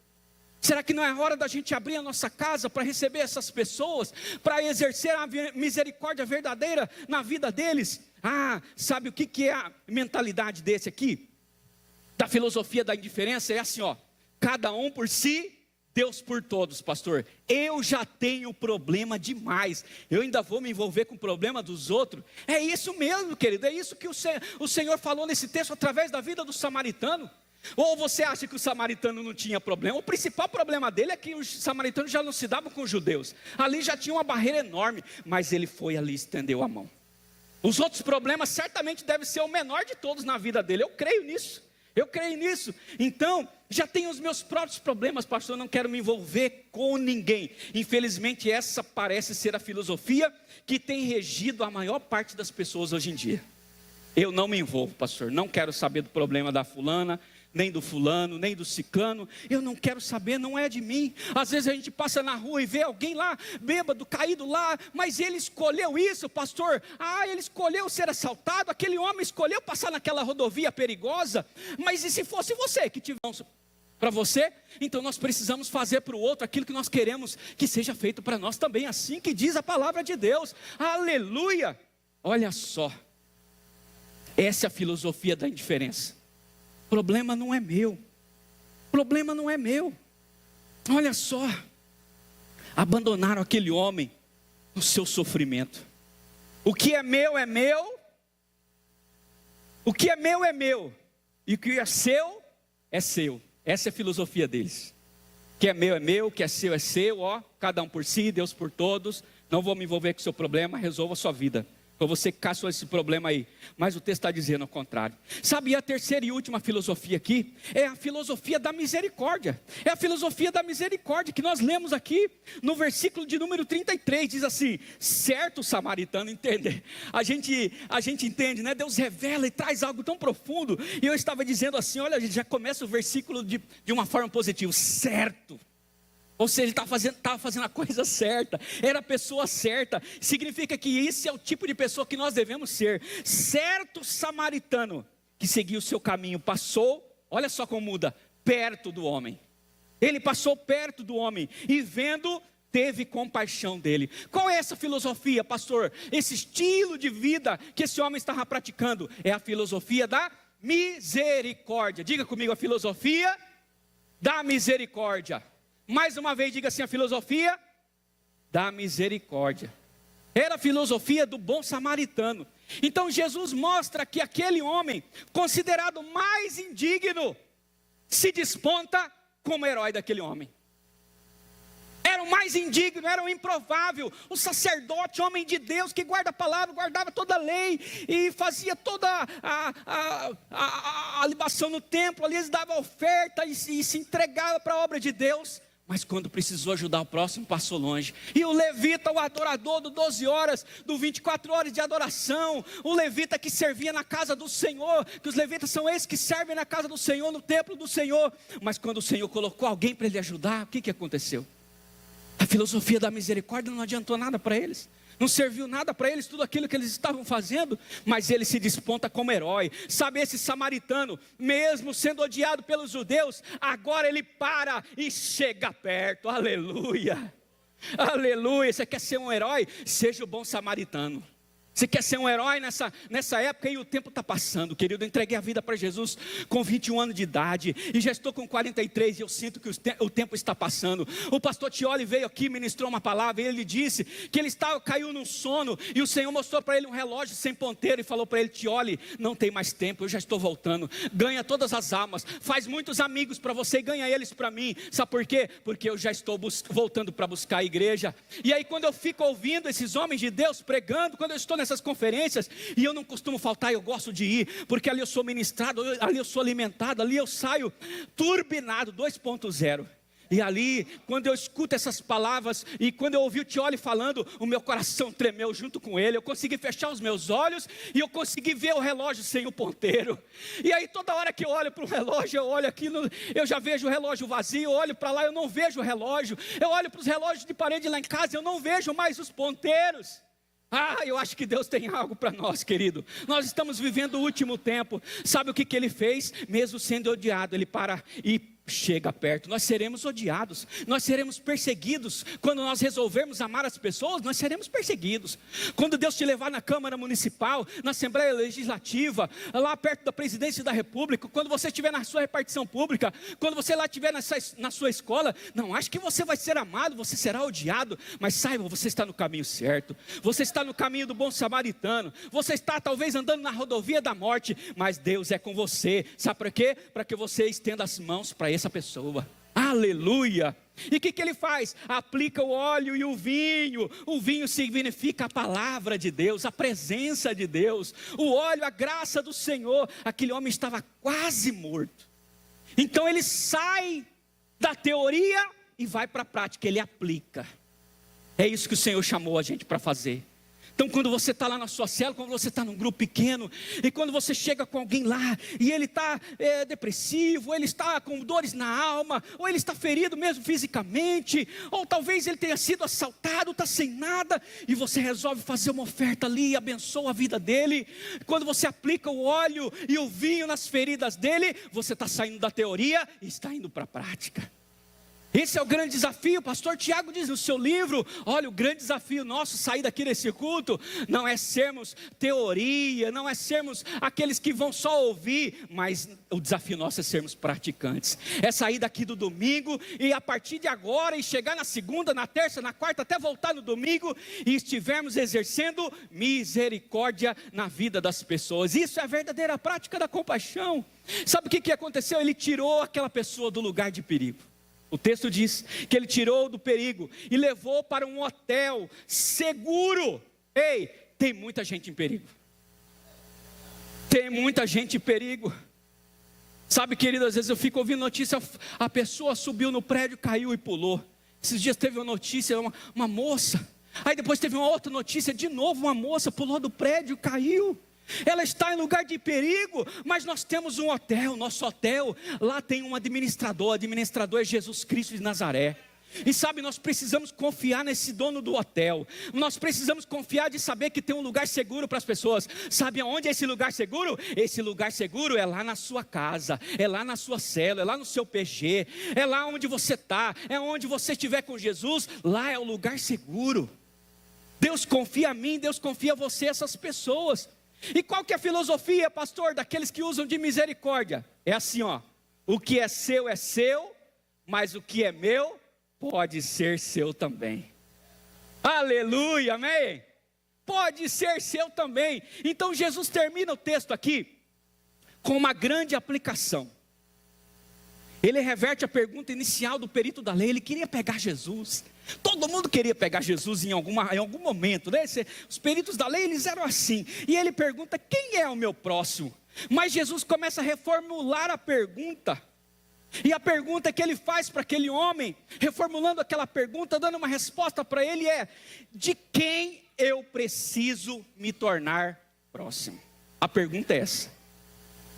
Será que não é hora da gente abrir a nossa casa para receber essas pessoas, para exercer a misericórdia verdadeira na vida deles? Sabe o que é a mentalidade desse aqui? Da filosofia da indiferença? É assim, ó: cada um por si, Deus por todos, pastor. Eu já tenho problema demais, eu ainda vou me envolver com o problema dos outros? É isso mesmo, querido, é isso que o Senhor falou nesse texto através da vida do samaritano. Ou você acha que o samaritano não tinha problema? O principal problema dele é que os samaritanos já não se davam com os judeus. Ali já tinha uma barreira enorme, mas ele foi ali e estendeu a mão. Os outros problemas certamente devem ser o menor de todos na vida dele. Eu creio nisso. Então, já tenho os meus próprios problemas, pastor, eu não quero me envolver com ninguém. Infelizmente, essa parece ser a filosofia que tem regido a maior parte das pessoas hoje em dia. Eu não me envolvo, pastor, não quero saber do problema da fulana, nem do fulano, nem do ciclano. Eu não quero saber, não é de mim. Às vezes a gente passa na rua e vê alguém lá, bêbado, caído lá, mas ele escolheu isso, pastor. Ele escolheu ser assaltado, aquele homem escolheu passar naquela rodovia perigosa. Mas e se fosse você que tivesse... para você, então nós precisamos fazer para o outro aquilo que nós queremos que seja feito para nós também, assim que diz a palavra de Deus. Aleluia! Olha só, essa é a filosofia da indiferença. O problema não é meu, o problema não é meu. Olha só, abandonaram aquele homem no seu sofrimento. O que é meu é meu, o que é meu é meu, e o que é seu é seu. Essa é a filosofia deles. O que é meu, o que é seu, ó, cada um por si, Deus por todos. Não vou me envolver com o seu problema, resolva a sua vida. Para você que caçou esse problema aí. Mas o texto está dizendo ao contrário. Sabe, a terceira e última filosofia aqui é a filosofia da misericórdia. É a filosofia da misericórdia que nós lemos aqui no versículo de número 33. Diz assim: certo samaritano, entende? A gente entende, né? Deus revela e traz algo tão profundo. E eu estava dizendo assim, olha, a gente já começa o versículo de uma forma positiva. Certo. Ou seja, ele estava fazendo a coisa certa, era a pessoa certa. Significa que esse é o tipo de pessoa que nós devemos ser. Certo samaritano que seguiu o seu caminho, passou, olha só como muda, perto do homem. Ele passou perto do homem e vendo, teve compaixão dele. Qual é essa filosofia, pastor? Esse estilo de vida que esse homem estava praticando é a filosofia da misericórdia. Diga comigo, a filosofia da misericórdia. Mais uma vez, diga assim, a filosofia da misericórdia. Era a filosofia do bom samaritano. Então Jesus mostra que aquele homem, considerado mais indigno, se desponta como herói daquele homem. Era o mais indigno, era o improvável, o sacerdote, homem de Deus, que guarda a palavra, guardava toda a lei, e fazia toda a libação no templo, ali eles davam oferta e se entregava para a obra de Deus. Mas quando precisou ajudar o próximo, passou longe. E o levita, o adorador do 12 horas, do 24 horas de adoração, o levita que servia na casa do Senhor, que os levitas são esses que servem na casa do Senhor, no templo do Senhor. Mas quando o Senhor colocou alguém para ele ajudar, o que aconteceu? A filosofia da misericórdia não adiantou nada para eles. Não serviu nada para eles, tudo aquilo que eles estavam fazendo, mas ele se desponta como herói. Sabe, esse samaritano, mesmo sendo odiado pelos judeus, agora ele para e chega perto. Aleluia, aleluia. Você quer ser um herói? Seja o bom samaritano. Você quer ser um herói nessa época e o tempo está passando, querido. Eu entreguei a vida para Jesus com 21 anos de idade e já estou com 43 e eu sinto que o tempo está passando. O pastor Tioli veio aqui, ministrou uma palavra e ele disse que ele caiu num sono e o Senhor mostrou para ele um relógio sem ponteiro e falou para ele: Tioli, não tem mais tempo, eu já estou voltando. Ganha todas as almas, faz muitos amigos para você e ganha eles para mim. Sabe por quê? Porque eu já estou voltando para buscar a igreja. E aí quando eu fico ouvindo esses homens de Deus pregando, quando eu estou nessas conferências, e eu não costumo faltar, eu gosto de ir, porque ali eu sou ministrado, ali eu sou alimentado, ali eu saio turbinado 2.0. E ali, quando eu escuto essas palavras, e quando eu ouvi o Tioli falando, o meu coração tremeu junto com ele. Eu consegui fechar os meus olhos, e eu consegui ver o relógio sem o ponteiro. E aí toda hora que eu olho para o relógio, eu olho aqui, eu já vejo o relógio vazio. Eu olho para lá, eu não vejo o relógio. Eu olho para os relógios de parede lá em casa, eu não vejo mais os ponteiros. Eu acho que Deus tem algo para nós, querido. Nós estamos vivendo o último tempo. Sabe o que ele fez? Mesmo sendo odiado, ele para e chega perto. Nós seremos odiados, nós seremos perseguidos. Quando nós resolvermos amar as pessoas, nós seremos perseguidos. Quando Deus te levar na Câmara Municipal, na Assembleia Legislativa, lá perto da Presidência da República, quando você estiver na sua repartição pública, quando você lá estiver na sua escola, não acho que você vai ser amado, você será odiado. Mas saiba, você está no caminho certo, você está no caminho do bom samaritano, você está talvez andando na rodovia da morte, mas Deus é com você. Sabe para quê? Para que você estenda as mãos para essa pessoa. Aleluia. E o que ele faz? Aplica o óleo e o vinho. O vinho significa a palavra de Deus, a presença de Deus. O óleo, a graça do Senhor. Aquele homem estava quase morto. Então ele sai da teoria e vai para a prática. Ele aplica. É isso que o Senhor chamou a gente para fazer. Então quando você está lá na sua cela, quando você está num grupo pequeno, e quando você chega com alguém lá, e ele está depressivo, ou ele está com dores na alma, ou ele está ferido mesmo fisicamente, ou talvez ele tenha sido assaltado, está sem nada, e você resolve fazer uma oferta ali, e abençoa a vida dele. Quando você aplica o óleo e o vinho nas feridas dele, você está saindo da teoria e está indo para a prática. Esse é o grande desafio. O pastor Tiago diz no seu livro, olha, o grande desafio nosso sair daqui desse culto, não é sermos teoria, não é sermos aqueles que vão só ouvir, mas o desafio nosso é sermos praticantes, é sair daqui do domingo, e a partir de agora, e chegar na segunda, na terça, na quarta, até voltar no domingo, e estivermos exercendo misericórdia na vida das pessoas. Isso é a verdadeira prática da compaixão. Sabe o que aconteceu? Ele tirou aquela pessoa do lugar de perigo. O texto diz que ele tirou do perigo e levou para um hotel seguro. Ei, tem muita gente em perigo. Tem muita gente em perigo. Sabe, querido, às vezes eu fico ouvindo notícia, a pessoa subiu no prédio, caiu e pulou. Esses dias teve uma notícia, uma moça. Aí depois teve uma outra notícia, de novo uma moça pulou do prédio, caiu. Ela está em lugar de perigo, mas nós temos um hotel, nosso hotel, lá tem um administrador, o administrador é Jesus Cristo de Nazaré. E sabe, nós precisamos confiar nesse dono do hotel, nós precisamos confiar de saber que tem um lugar seguro para as pessoas. Sabe aonde é esse lugar seguro? Esse lugar seguro é lá na sua casa, é lá na sua cela, é lá no seu PG, é lá onde você está, é onde você estiver com Jesus, lá é o lugar seguro. Deus confia a mim, Deus confia a você, essas pessoas. E qual que é a filosofia, pastor, daqueles que usam de misericórdia? É assim, ó, o que é seu, mas o que é meu, pode ser seu também. Aleluia, amém? Pode ser seu também. Então Jesus termina o texto aqui com uma grande aplicação. Ele reverte a pergunta inicial do perito da lei. Ele queria pegar Jesus. Todo mundo queria pegar Jesus em algum momento, né? Os peritos da lei, eles eram assim. E ele pergunta, quem é o meu próximo? Mas Jesus começa a reformular a pergunta. E a pergunta que ele faz para aquele homem, reformulando aquela pergunta, dando uma resposta para ele é, de quem eu preciso me tornar próximo? A pergunta é essa.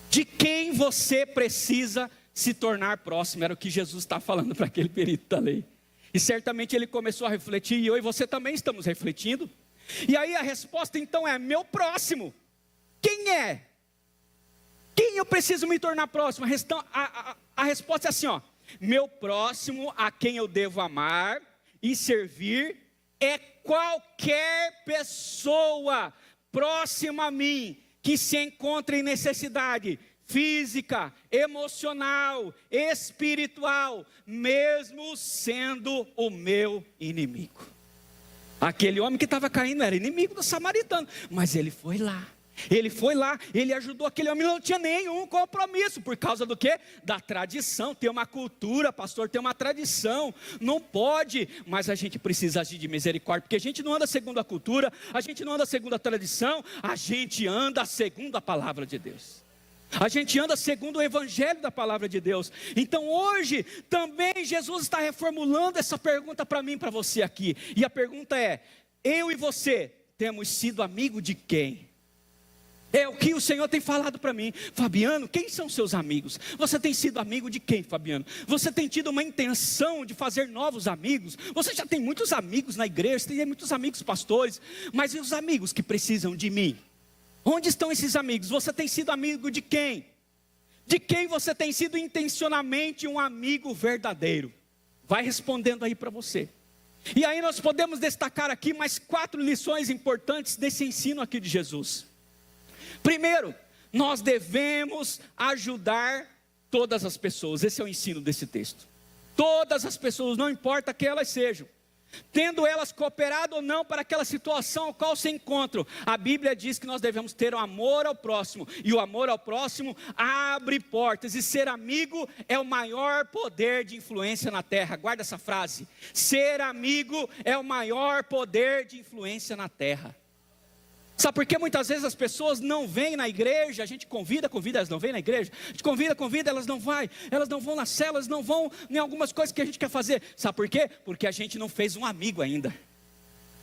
De quem você precisa se tornar próximo? Era o que Jesus está falando para aquele perito da lei. E certamente ele começou a refletir, e eu e você também estamos refletindo. E aí a resposta então é, meu próximo. Quem é? Quem eu preciso me tornar próximo? A resposta é assim, ó. Meu próximo, a quem eu devo amar e servir, é qualquer pessoa próxima a mim, que se encontra em necessidade física, emocional, espiritual, mesmo sendo o meu inimigo. Aquele homem que estava caindo era inimigo do samaritano, mas ele foi lá. Ele ajudou aquele homem, não tinha nenhum compromisso, por causa do quê? Da tradição, tem uma cultura, pastor, tem uma tradição, não pode, mas a gente precisa agir de misericórdia, porque a gente não anda segundo a cultura, a gente não anda segundo a tradição, a gente anda segundo a palavra de Deus. A gente anda segundo o evangelho da palavra de Deus. Então hoje também Jesus está reformulando essa pergunta para mim e para você aqui. E a pergunta é, eu e você temos sido amigo de quem? É o que o Senhor tem falado para mim. Fabiano, quem são seus amigos? Você tem sido amigo de quem, Fabiano? Você tem tido uma intenção de fazer novos amigos? Você já tem muitos amigos na igreja, tem muitos amigos pastores, mas e os amigos que precisam de mim? Onde estão esses amigos? Você tem sido amigo de quem? De quem você tem sido intencionalmente um amigo verdadeiro? Vai respondendo aí para você. E aí nós podemos destacar aqui mais 4 lições importantes desse ensino aqui de Jesus. Primeiro, nós devemos ajudar todas as pessoas. Esse é o ensino desse texto. Todas as pessoas, não importa que elas sejam, tendo elas cooperado ou não para aquela situação ao qual se encontram, a Bíblia diz que nós devemos ter um amor ao próximo, e o amor ao próximo abre portas, e ser amigo é o maior poder de influência na terra. Guarda essa frase, ser amigo é o maior poder de influência na terra. Sabe por que muitas vezes as pessoas não vêm na igreja? A gente convida, elas não vêm na igreja. A gente convida, elas não vão na cela, elas não vão em algumas coisas que a gente quer fazer. Sabe por quê? Porque a gente não fez um amigo ainda.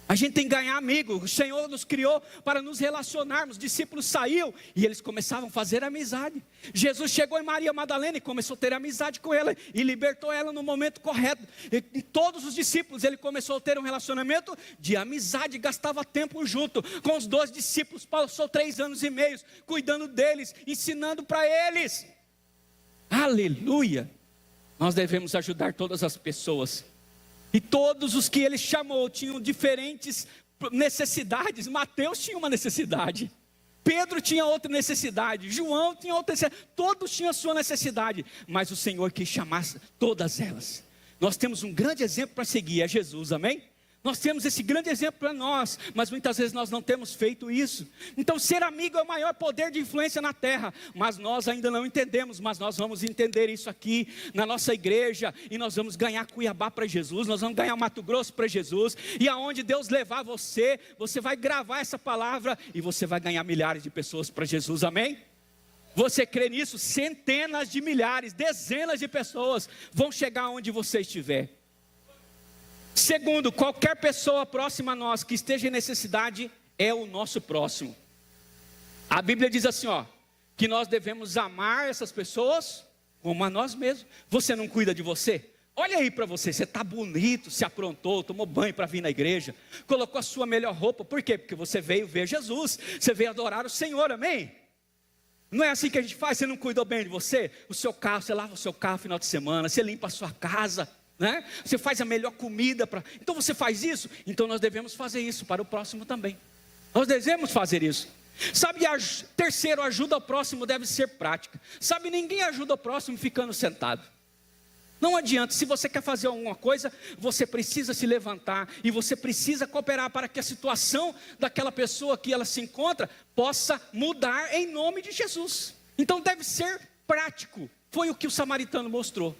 A gente tem que ganhar amigo. O Senhor nos criou para nos relacionarmos. Os discípulos saíam e eles começavam a fazer amizade. Jesus chegou em Maria Madalena e começou a ter amizade com ela e libertou ela no momento correto. E todos os discípulos, ele começou a ter um relacionamento de amizade, gastava tempo junto com os 12 discípulos. Passou 3 anos e meio cuidando deles, ensinando para eles. Aleluia! Nós devemos ajudar todas as pessoas. E todos os que ele chamou tinham diferentes necessidades. Mateus tinha uma necessidade, Pedro tinha outra necessidade, João tinha outra necessidade, todos tinham a sua necessidade, mas o Senhor quis chamar todas elas. Nós temos um grande exemplo para seguir, é Jesus, amém? Nós temos esse grande exemplo para nós, mas muitas vezes nós não temos feito isso. Então ser amigo é o maior poder de influência na terra, mas nós ainda não entendemos, mas nós vamos entender isso aqui na nossa igreja, e nós vamos ganhar Cuiabá para Jesus, nós vamos ganhar Mato Grosso para Jesus, e aonde Deus levar você, você vai gravar essa palavra, e você vai ganhar milhares de pessoas para Jesus, amém? Você crê nisso? Centenas de milhares, dezenas de pessoas vão chegar onde você estiver. Segundo, qualquer pessoa próxima a nós que esteja em necessidade é o nosso próximo. A Bíblia diz assim, que nós devemos amar essas pessoas como a nós mesmos. Você não cuida de você? Olha aí para você, você está bonito, se aprontou, tomou banho para vir na igreja, colocou a sua melhor roupa. Por quê? Porque você veio ver Jesus, você veio adorar o Senhor, amém? Não é assim que a gente faz? Você não cuidou bem de você? O seu carro, você lava o seu carro no final de semana, você limpa a sua casa, né? Você faz a melhor comida então você faz isso, então nós devemos fazer isso para o próximo também. Nós devemos fazer isso. Sabe, terceiro, ajuda ao próximo deve ser prática. Sabe, ninguém ajuda o próximo ficando sentado. Não adianta, se você quer fazer alguma coisa, você precisa se levantar e você precisa cooperar para que a situação daquela pessoa que ela se encontra possa mudar em nome de Jesus. Então deve ser prático. Foi o que o samaritano mostrou.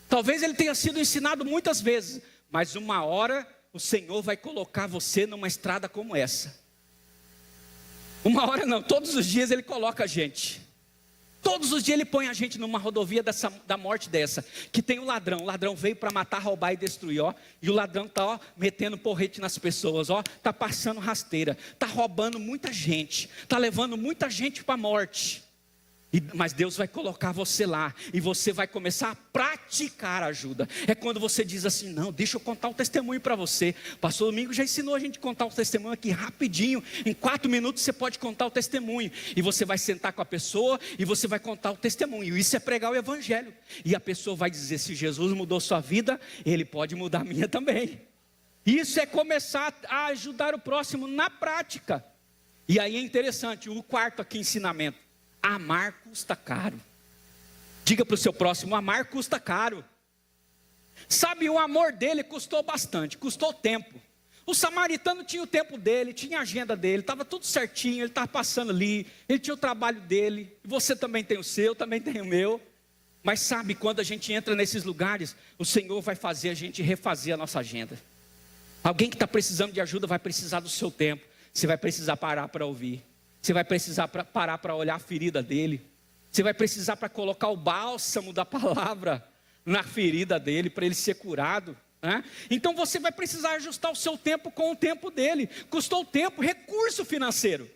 Talvez ele tenha sido ensinado muitas vezes, mas uma hora o Senhor vai colocar você numa estrada como essa. Uma hora não, todos os dias ele coloca a gente. Todos os dias ele põe a gente numa rodovia da morte dessa, que tem o ladrão veio para matar, roubar e destruir, e o ladrão está metendo porrete nas pessoas, está passando rasteira, está roubando muita gente, está levando muita gente para a morte. Mas Deus vai colocar você lá, e você vai começar a praticar a ajuda. É quando você diz assim, não, deixa eu contar um testemunho para você. Pastor Domingo já ensinou a gente a contar um testemunho aqui rapidinho. Em 4 minutos você pode contar o testemunho. E você vai sentar com a pessoa, e você vai contar o testemunho. Isso é pregar o evangelho. E a pessoa vai dizer, se Jesus mudou sua vida, Ele pode mudar a minha também. Isso é começar a ajudar o próximo na prática. E aí é interessante, o quarto aqui, ensinamento. Amar custa caro. Diga para o seu próximo, amar custa caro. Sabe, o amor dele custou bastante, custou tempo. O samaritano tinha o tempo dele, tinha a agenda dele, estava tudo certinho, ele estava passando ali, ele tinha o trabalho dele, você também tem o seu, também tem o meu. Mas sabe, quando a gente entra nesses lugares, o Senhor vai fazer a gente refazer a nossa agenda. Alguém que está precisando de ajuda vai precisar do seu tempo, você vai precisar parar para ouvir. Você vai precisar parar para olhar a ferida dele. Você vai precisar para colocar o bálsamo da palavra na ferida dele, para ele ser curado, né? Então você vai precisar ajustar o seu tempo com o tempo dele. Custou tempo, recurso financeiro.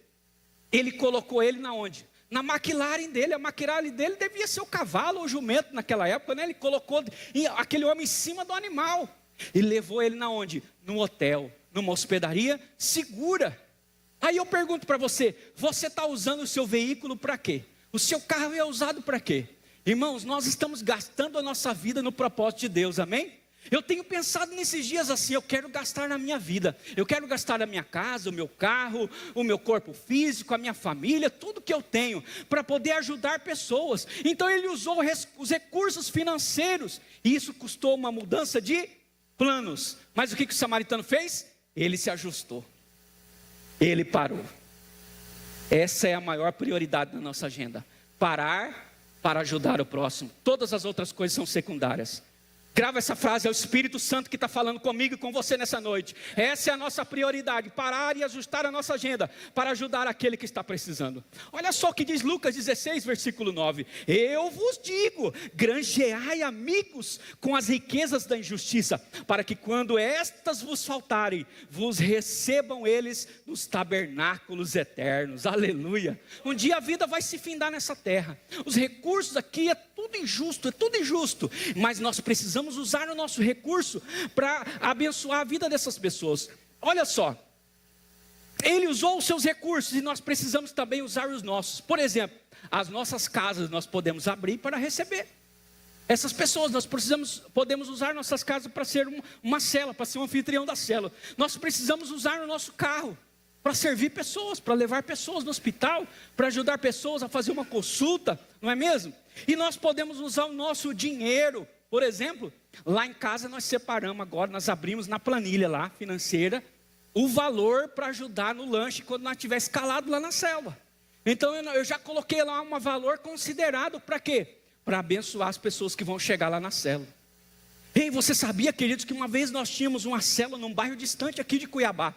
Ele colocou ele na onde? Na McLaren dele. A McLaren dele devia ser o cavalo ou o jumento naquela época, né? Ele colocou aquele homem em cima do animal. E levou ele na onde? No hotel, numa hospedaria segura. Aí eu pergunto para você está usando o seu veículo para quê? O seu carro é usado para quê? Irmãos, nós estamos gastando a nossa vida no propósito de Deus, amém? Eu tenho pensado nesses dias assim, eu quero gastar na minha vida, eu quero gastar na minha casa, o meu carro, o meu corpo físico, a minha família, tudo que eu tenho, para poder ajudar pessoas. Então ele usou os recursos financeiros, e isso custou uma mudança de planos. Mas o que o samaritano fez? Ele se ajustou. Ele parou. Essa é a maior prioridade da nossa agenda. Parar para ajudar o próximo. Todas as outras coisas são secundárias. Grava essa frase, é o Espírito Santo que está falando comigo e com você nessa noite. Essa é a nossa prioridade, parar e ajustar a nossa agenda para ajudar aquele que está precisando. Olha só o que diz Lucas 16, versículo 9. Eu vos digo, granjeai amigos com as riquezas da injustiça, para que quando estas vos faltarem, vos recebam eles nos tabernáculos eternos. Aleluia. Um dia a vida vai se findar nessa terra. Os recursos aqui é tudo injusto, mas nós precisamos usar o nosso recurso para abençoar a vida dessas pessoas. Olha só, ele usou os seus recursos e nós precisamos também usar os nossos. Por exemplo, as nossas casas nós podemos abrir para receber essas pessoas. Nós podemos usar nossas casas para ser uma célula, para ser um anfitrião da célula. Nós precisamos usar o nosso carro para servir pessoas, para levar pessoas no hospital, para ajudar pessoas a fazer uma consulta, não é mesmo? E nós podemos usar o nosso dinheiro. Por exemplo, lá em casa nós separamos agora, nós abrimos na planilha lá, financeira, o valor para ajudar no lanche quando nós estiver escalado lá na selva. Então eu já coloquei lá um valor considerado para quê? Para abençoar as pessoas que vão chegar lá na célula. Ei, você sabia, queridos, que uma vez nós tínhamos uma célula num bairro distante aqui de Cuiabá.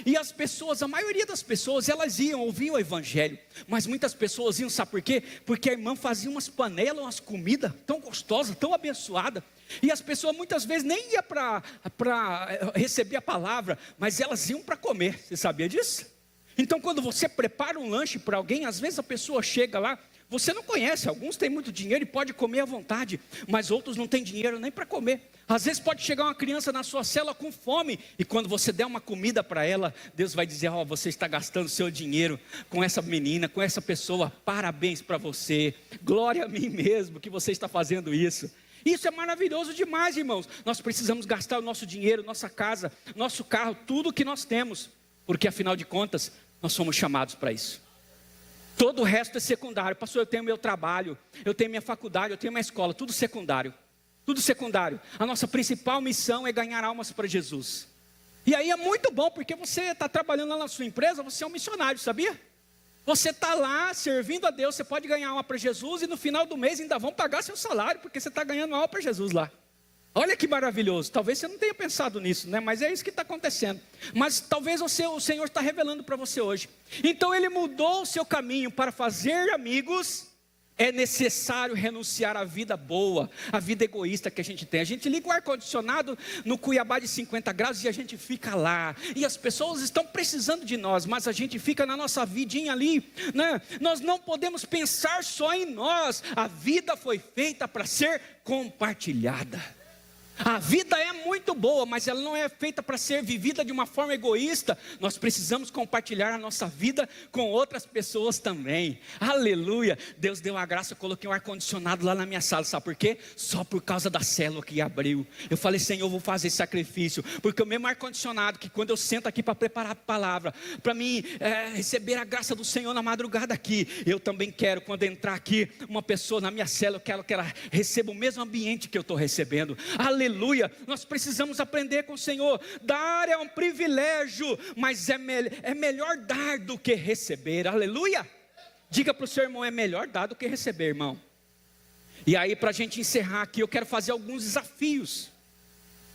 E as pessoas, a maioria das pessoas, elas iam ouvir o evangelho. Mas muitas pessoas iam, sabe por quê? Porque a irmã fazia umas panelas, umas comidas tão gostosas, tão abençoadas. E as pessoas muitas vezes nem iam para receber a palavra, mas elas iam para comer. Você sabia disso? Então quando você prepara um lanche para alguém, às vezes a pessoa chega lá, você não conhece, alguns têm muito dinheiro e pode comer à vontade, mas outros não têm dinheiro nem para comer. Às vezes pode chegar uma criança na sua cela com fome, e quando você der uma comida para ela, Deus vai dizer, ó, você está gastando seu dinheiro com essa menina, com essa pessoa, parabéns para você, glória a mim mesmo que você está fazendo isso. Isso é maravilhoso demais, irmãos. Nós precisamos gastar o nosso dinheiro, nossa casa, nosso carro, tudo que nós temos, porque afinal de contas, nós somos chamados para isso. Todo o resto é secundário. Pastor, eu tenho meu trabalho, eu tenho minha faculdade, eu tenho minha escola, tudo secundário. Tudo secundário. A nossa principal missão é ganhar almas para Jesus. E aí é muito bom, porque você está trabalhando lá na sua empresa, você é um missionário, sabia? Você está lá servindo a Deus, você pode ganhar alma para Jesus e no final do mês ainda vão pagar seu salário, porque você está ganhando alma para Jesus lá. Olha que maravilhoso. Talvez você não tenha pensado nisso, né? Mas é isso que está acontecendo. Mas talvez o Senhor está revelando para você hoje. Então ele mudou o seu caminho para fazer amigos. É necessário renunciar à vida boa, à vida egoísta que a gente tem. A gente liga o ar-condicionado no Cuiabá de 50 graus e a gente fica lá. E as pessoas estão precisando de nós, mas a gente fica na nossa vidinha ali, né? Nós não podemos pensar só em nós. A vida foi feita para ser compartilhada. A vida é muito boa, mas ela não é feita para ser vivida de uma forma egoísta. Nós precisamos compartilhar a nossa vida com outras pessoas também. Aleluia. Deus deu a graça, eu coloquei um ar-condicionado lá na minha sala. Sabe por quê? Só por causa da célula que abriu. Eu falei, Senhor, eu vou fazer esse sacrifício. Porque o mesmo ar-condicionado que quando eu sento aqui para preparar a palavra, para mim receber a graça do Senhor na madrugada aqui, eu também quero, quando entrar aqui uma pessoa na minha célula, eu quero que ela receba o mesmo ambiente que eu estou recebendo. Aleluia. Nós precisamos aprender com o Senhor. Dar é um privilégio, mas é melhor dar do que receber. Aleluia. Diga para o seu irmão, é melhor dar do que receber, irmão. E aí, para a gente encerrar aqui, eu quero fazer alguns desafios.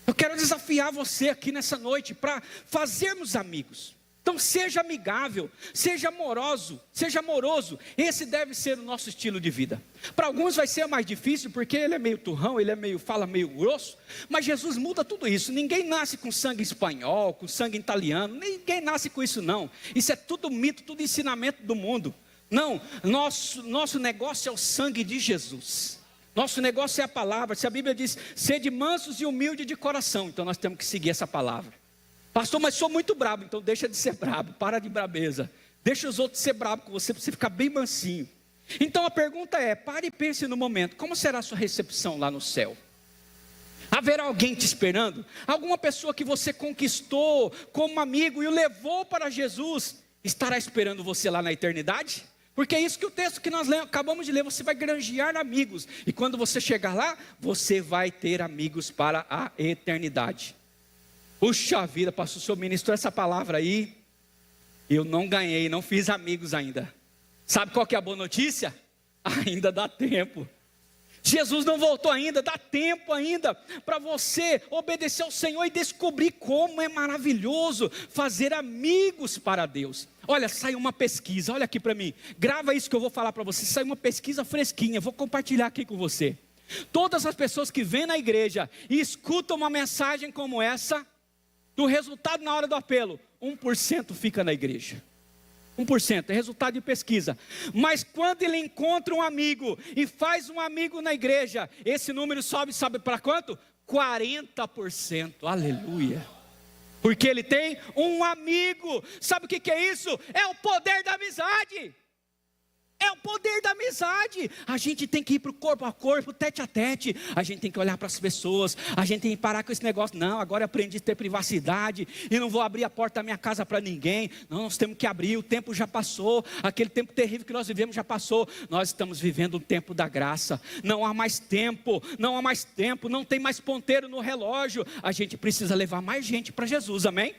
Eu quero desafiar você aqui nessa noite para fazermos amigos. Então seja amigável, seja amoroso, seja amoroso. Esse deve ser o nosso estilo de vida. Para alguns vai ser mais difícil, porque ele é meio turrão, fala meio grosso. Mas Jesus muda tudo isso. Ninguém nasce com sangue espanhol, com sangue italiano. Ninguém nasce com isso não. Isso é tudo mito, tudo ensinamento do mundo. Não, nosso negócio é o sangue de Jesus. Nosso negócio é a palavra. Se a Bíblia diz, sede mansos e humildes de coração, então nós temos que seguir essa palavra. Pastor, mas sou muito brabo, então deixa de ser brabo, para de brabeza. Deixa os outros ser brabo com você, para você ficar bem mansinho. Então a pergunta é, pare e pense no momento, como será a sua recepção lá no céu? Haverá alguém te esperando? Alguma pessoa que você conquistou como amigo e o levou para Jesus, estará esperando você lá na eternidade? Porque é isso que o texto que nós acabamos de ler, você vai granjear amigos. E quando você chegar lá, você vai ter amigos para a eternidade. Puxa vida, pastor, o senhor ministrou essa palavra aí, eu não ganhei, não fiz amigos ainda. Sabe qual que é a boa notícia? Ainda dá tempo. Jesus não voltou ainda, dá tempo ainda para você obedecer ao Senhor e descobrir como é maravilhoso fazer amigos para Deus. Olha, saiu uma pesquisa, olha aqui para mim, grava isso que eu vou falar para você, saiu uma pesquisa fresquinha, vou compartilhar aqui com você. Todas as pessoas que vêm na igreja e escutam uma mensagem como essa, do resultado na hora do apelo, 1% fica na igreja. 1%, é resultado de pesquisa. Mas quando ele encontra um amigo e faz um amigo na igreja, esse número sobe, sabe para quanto? 40%, aleluia. Porque ele tem um amigo. Sabe o que é isso? É o poder da amizade. É o poder da amizade. A gente tem que ir para o corpo a corpo, tete a tete. A gente tem que olhar para as pessoas. A gente tem que parar com esse negócio. Não, agora eu aprendi a ter privacidade e não vou abrir a porta da minha casa para ninguém. Não, nós temos que abrir, o tempo já passou. Aquele tempo terrível que nós vivemos já passou. Nós estamos vivendo o tempo da graça. Não há mais tempo, não há mais tempo, não tem mais ponteiro no relógio. A gente precisa levar mais gente para Jesus, amém?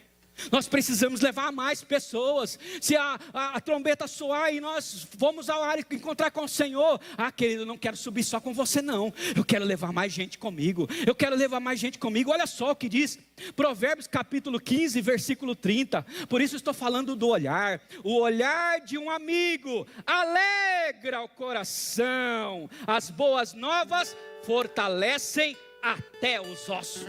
Nós precisamos levar mais pessoas. Se a trombeta soar e nós vamos ao ar encontrar com o Senhor, querido, eu não quero subir só com você não, eu quero levar mais gente comigo, eu quero levar mais gente comigo. Olha só o que diz Provérbios capítulo 15 versículo 30, por isso estou falando do olhar. O olhar de um amigo alegra o coração, as boas novas fortalecem até os ossos.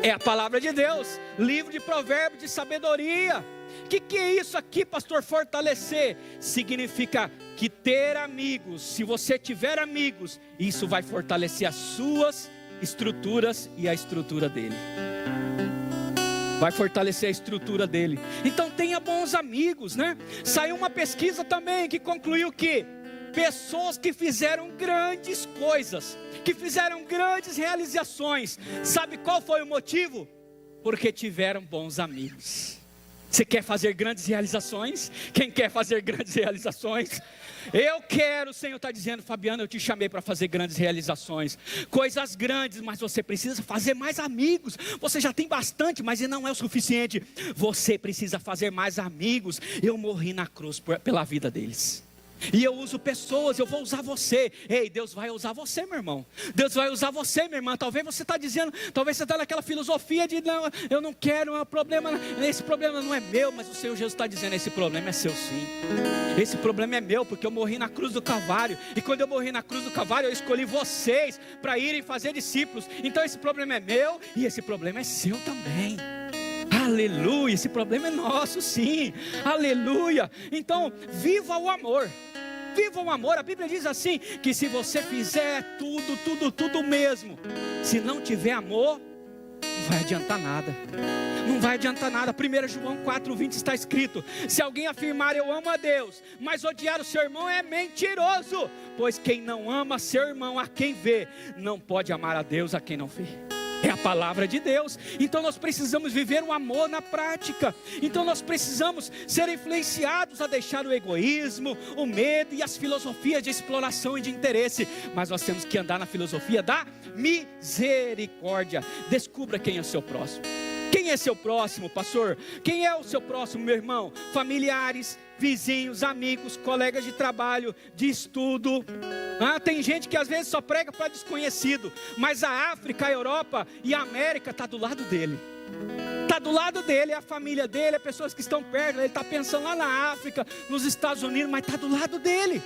É a palavra de Deus, livro de provérbios de sabedoria. O que é isso aqui, pastor? Fortalecer significa que ter amigos, se você tiver amigos, isso vai fortalecer as suas estruturas e a estrutura dele. Vai fortalecer a estrutura dele. Então tenha bons amigos, né? Saiu uma pesquisa também que concluiu que pessoas que fizeram grandes coisas, que fizeram grandes realizações, sabe qual foi o motivo? Porque tiveram bons amigos. Você quer fazer grandes realizações? Quem quer fazer grandes realizações? Eu quero, o Senhor está dizendo, Fabiano, eu te chamei para fazer grandes realizações, coisas grandes, mas você precisa fazer mais amigos. Você já tem bastante, mas não é o suficiente. Você precisa fazer mais amigos. Eu morri na cruz pela vida deles. E eu uso pessoas, eu vou usar você. Ei, Deus vai usar você, meu irmão. Deus vai usar você, minha irmã. Talvez você está dizendo, talvez você está naquela filosofia de não, eu não quero, esse problema não é meu. Mas o Senhor Jesus está dizendo, esse problema é seu sim. Esse problema é meu, porque eu morri na cruz do Calvário. E quando eu morri na cruz do Calvário, eu escolhi vocês para irem fazer discípulos. Então esse problema é meu e esse problema é seu também. Aleluia, esse problema é nosso sim, aleluia. Então viva o amor, viva o amor. A Bíblia diz assim, que se você fizer tudo mesmo, se não tiver amor, não vai adiantar nada. Não vai adiantar nada. 1 João 4,20 está escrito, se alguém afirmar eu amo a Deus, mas odiar o seu irmão é mentiroso, pois quem não ama seu irmão a quem vê, não pode amar a Deus a quem não vê. É a palavra de Deus. Então nós precisamos viver o amor na prática. Então nós precisamos ser influenciados a deixar o egoísmo, o medo e as filosofias de exploração e de interesse. Mas nós temos que andar na filosofia da misericórdia. Descubra quem é o seu próximo. Quem é seu próximo, pastor? Quem é o seu próximo, meu irmão? Familiares, vizinhos, amigos, colegas de trabalho, de estudo. Tem gente que às vezes só prega para desconhecido, mas a África, a Europa e a América está do lado dele. Está do lado dele, é a família dele, é pessoas que estão perto. Ele está pensando lá na África, nos Estados Unidos, mas está do lado dele.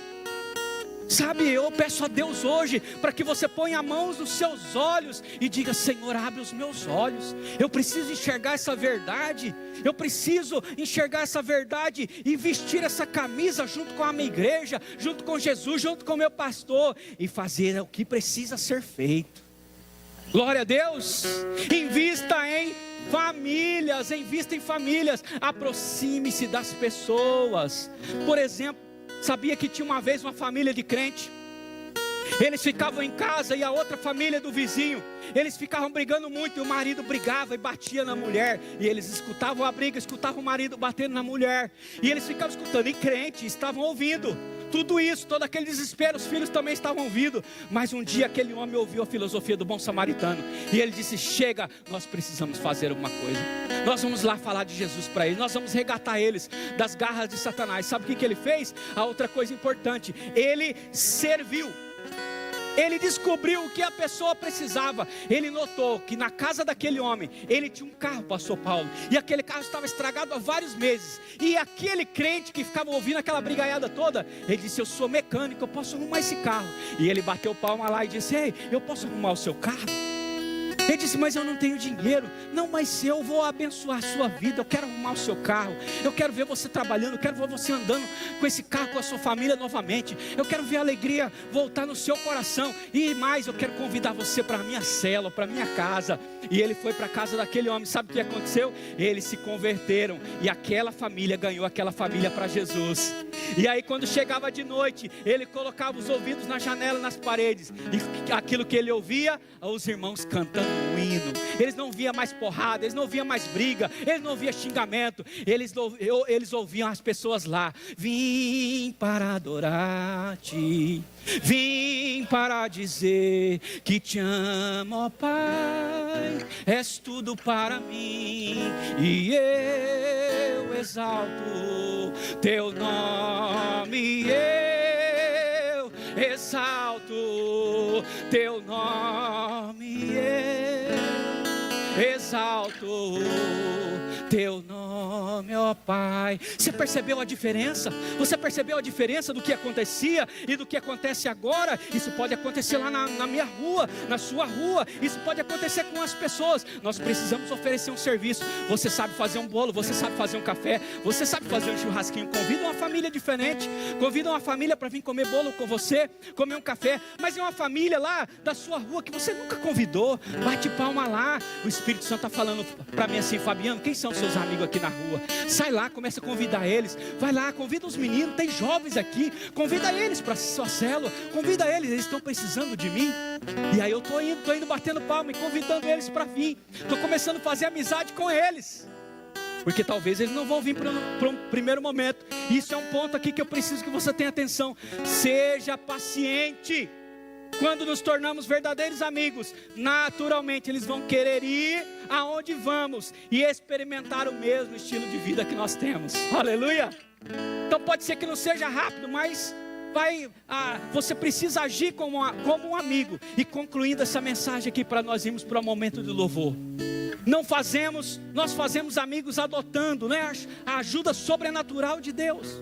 Sabe, eu peço a Deus hoje para que você ponha a mão nos seus olhos e diga, Senhor, abre os meus olhos. Eu preciso enxergar essa verdade. Eu preciso enxergar essa verdade e vestir essa camisa junto com a minha igreja, junto com Jesus, junto com o meu pastor e fazer o que precisa ser feito. Glória a Deus. Invista em famílias, invista em famílias. Aproxime-se das pessoas. Por exemplo, sabia que tinha uma vez uma família de crente? Eles ficavam em casa e a outra família do vizinho, eles ficavam brigando muito e o marido brigava e batia na mulher. E eles escutavam a briga, escutavam o marido batendo na mulher. E eles ficavam escutando, e crente, estavam ouvindo tudo isso, todo aquele desespero. Os filhos também estavam ouvindo. Mas um dia aquele homem ouviu a filosofia do bom samaritano e ele disse, chega, nós precisamos fazer alguma coisa. Nós vamos lá falar de Jesus para eles. Nós vamos resgatar eles das garras de Satanás. Sabe o que ele fez? A outra coisa importante, ele serviu. Ele descobriu o que a pessoa precisava. Ele notou que na casa daquele homem, ele tinha um carro, pastor Paulo, e aquele carro estava estragado há vários meses. E aquele crente que ficava ouvindo aquela brigaiada toda, ele disse: eu sou mecânico, eu posso arrumar esse carro. E ele bateu palma lá e disse: ei, eu posso arrumar o seu carro? Ele disse: mas eu não tenho dinheiro. Não, mas eu vou abençoar a sua vida. Eu quero arrumar o seu carro. Eu quero ver você trabalhando. Eu quero ver você andando com esse carro, com a sua família novamente. Eu quero ver a alegria voltar no seu coração. E mais, eu quero convidar você para a minha célula, para a minha casa. E ele foi para a casa daquele homem. Sabe o que aconteceu? Eles se converteram. E aquela família ganhou aquela família para Jesus. E aí quando chegava de noite, ele colocava os ouvidos na janela, nas paredes. E aquilo que ele ouvia, os irmãos cantando um hino. Eles não viam mais porrada, eles não viam mais briga, eles não viam xingamento. Eles ouviam as pessoas lá: vim para adorar-te, vim para dizer que te amo, ó Pai, és tudo para mim, e eu exalto teu nome, eu exalto teu nome, eu exalto teu nome, ó Pai. Você percebeu a diferença? Você percebeu a diferença do que acontecia e do que acontece agora? Isso pode acontecer lá na minha rua, na sua rua. Isso pode acontecer com as pessoas. Nós precisamos oferecer um serviço. Você sabe fazer um bolo, você sabe fazer um café, você sabe fazer um churrasquinho. Convida uma família diferente, convida uma família para vir comer bolo com você, comer um café. Mas é uma família lá da sua rua que você nunca convidou. Bate palma lá. O Espírito Santo está falando para mim assim: Fabiano, quem são seus amigos aqui na rua? Sai lá, começa a convidar eles. Vai lá, convida os meninos, tem jovens aqui, convida eles para a sua célula, convida eles estão precisando de mim. E aí eu estou indo batendo palma e convidando eles para vir. Estou começando a fazer amizade com eles, porque talvez eles não vão vir para um primeiro momento. Isso é um ponto aqui que eu preciso que você tenha atenção. Seja paciente. Quando nos tornamos verdadeiros amigos, naturalmente eles vão querer ir aonde vamos e experimentar o mesmo estilo de vida que nós temos. Aleluia! Então pode ser que não seja rápido, mas você precisa agir como um amigo. E concluindo essa mensagem aqui, para nós irmos para o momento de louvor. Nós fazemos amigos adotando, né, a ajuda sobrenatural de Deus.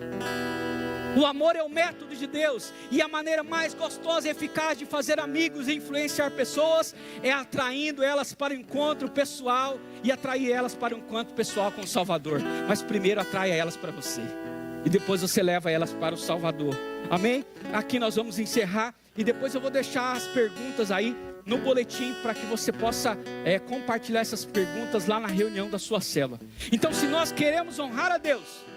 O amor é o método de Deus, e a maneira mais gostosa e eficaz de fazer amigos e influenciar pessoas é atraindo elas para o encontro pessoal, e atrair elas para o encontro pessoal com o Salvador. Mas primeiro atraia elas para você, e depois você leva elas para o Salvador. Amém? Aqui nós vamos encerrar, e depois eu vou deixar as perguntas aí no boletim, para que você possa compartilhar essas perguntas lá na reunião da sua célula. Então, se nós queremos honrar a Deus,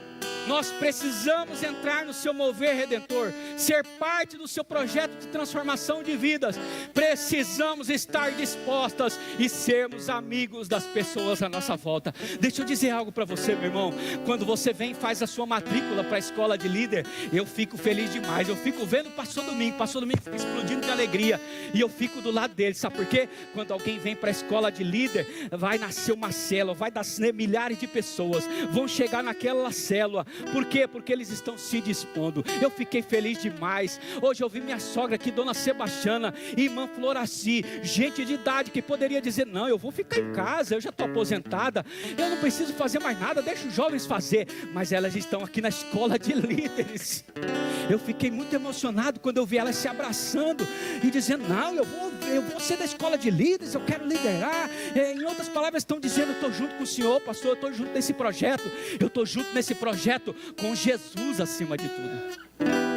nós precisamos entrar no seu mover redentor, ser parte do seu projeto de transformação de vidas. Precisamos estar dispostas e sermos amigos das pessoas à nossa volta. Deixa eu dizer algo para você, meu irmão. Quando você vem e faz a sua matrícula para a escola de líder, eu fico feliz demais. Eu fico vendo o pastor Domingo fica explodindo de alegria, e eu fico do lado dele. Sabe por quê? Quando alguém vem para a escola de líder, vai nascer uma célula, vai nascer milhares de pessoas, vão chegar naquela célula. Por quê? Porque eles estão se dispondo. Eu fiquei feliz demais. Hoje eu vi minha sogra aqui, dona Sebastiana, irmã Floraci, gente de idade que poderia dizer: não, eu vou ficar em casa, eu já estou aposentada, eu não preciso fazer mais nada, deixa os jovens fazer. Mas elas estão aqui na escola de líderes. Eu fiquei muito emocionado quando eu vi elas se abraçando e dizendo: não, eu vou ser da escola de líderes, eu quero liderar. Em outras palavras, estão dizendo: eu estou junto com o senhor, pastor, eu estou junto nesse projeto, eu estou junto nesse projeto com Jesus acima de tudo.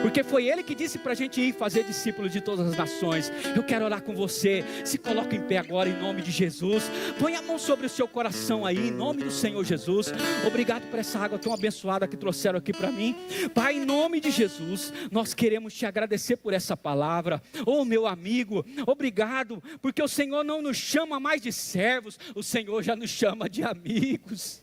Porque foi Ele que disse para a gente ir fazer discípulos de todas as nações. Eu quero orar com você. Se coloca em pé agora em nome de Jesus. Põe a mão sobre o seu coração aí, em nome do Senhor Jesus. Obrigado por essa água tão abençoada que trouxeram aqui para mim. Pai, em nome de Jesus, nós queremos te agradecer por essa palavra. Oh, meu amigo, obrigado, porque o Senhor não nos chama mais de servos, o Senhor já nos chama de amigos.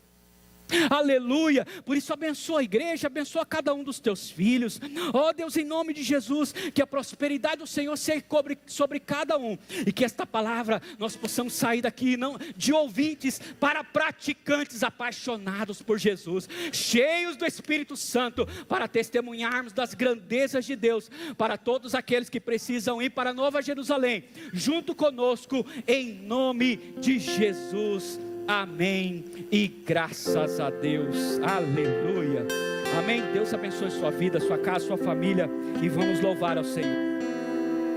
Aleluia. Por isso abençoa a igreja, abençoa cada um dos teus filhos. Ó Deus, em nome de Jesus, que a prosperidade do Senhor seja sobre cada um, e que esta palavra nós possamos sair daqui não de ouvintes para praticantes apaixonados por Jesus, cheios do Espírito Santo, para testemunharmos das grandezas de Deus para todos aqueles que precisam ir para a Nova Jerusalém junto conosco, em nome de Jesus. Amém e graças a Deus, aleluia, amém. Deus abençoe sua vida, sua casa, sua família, e vamos louvar ao Senhor.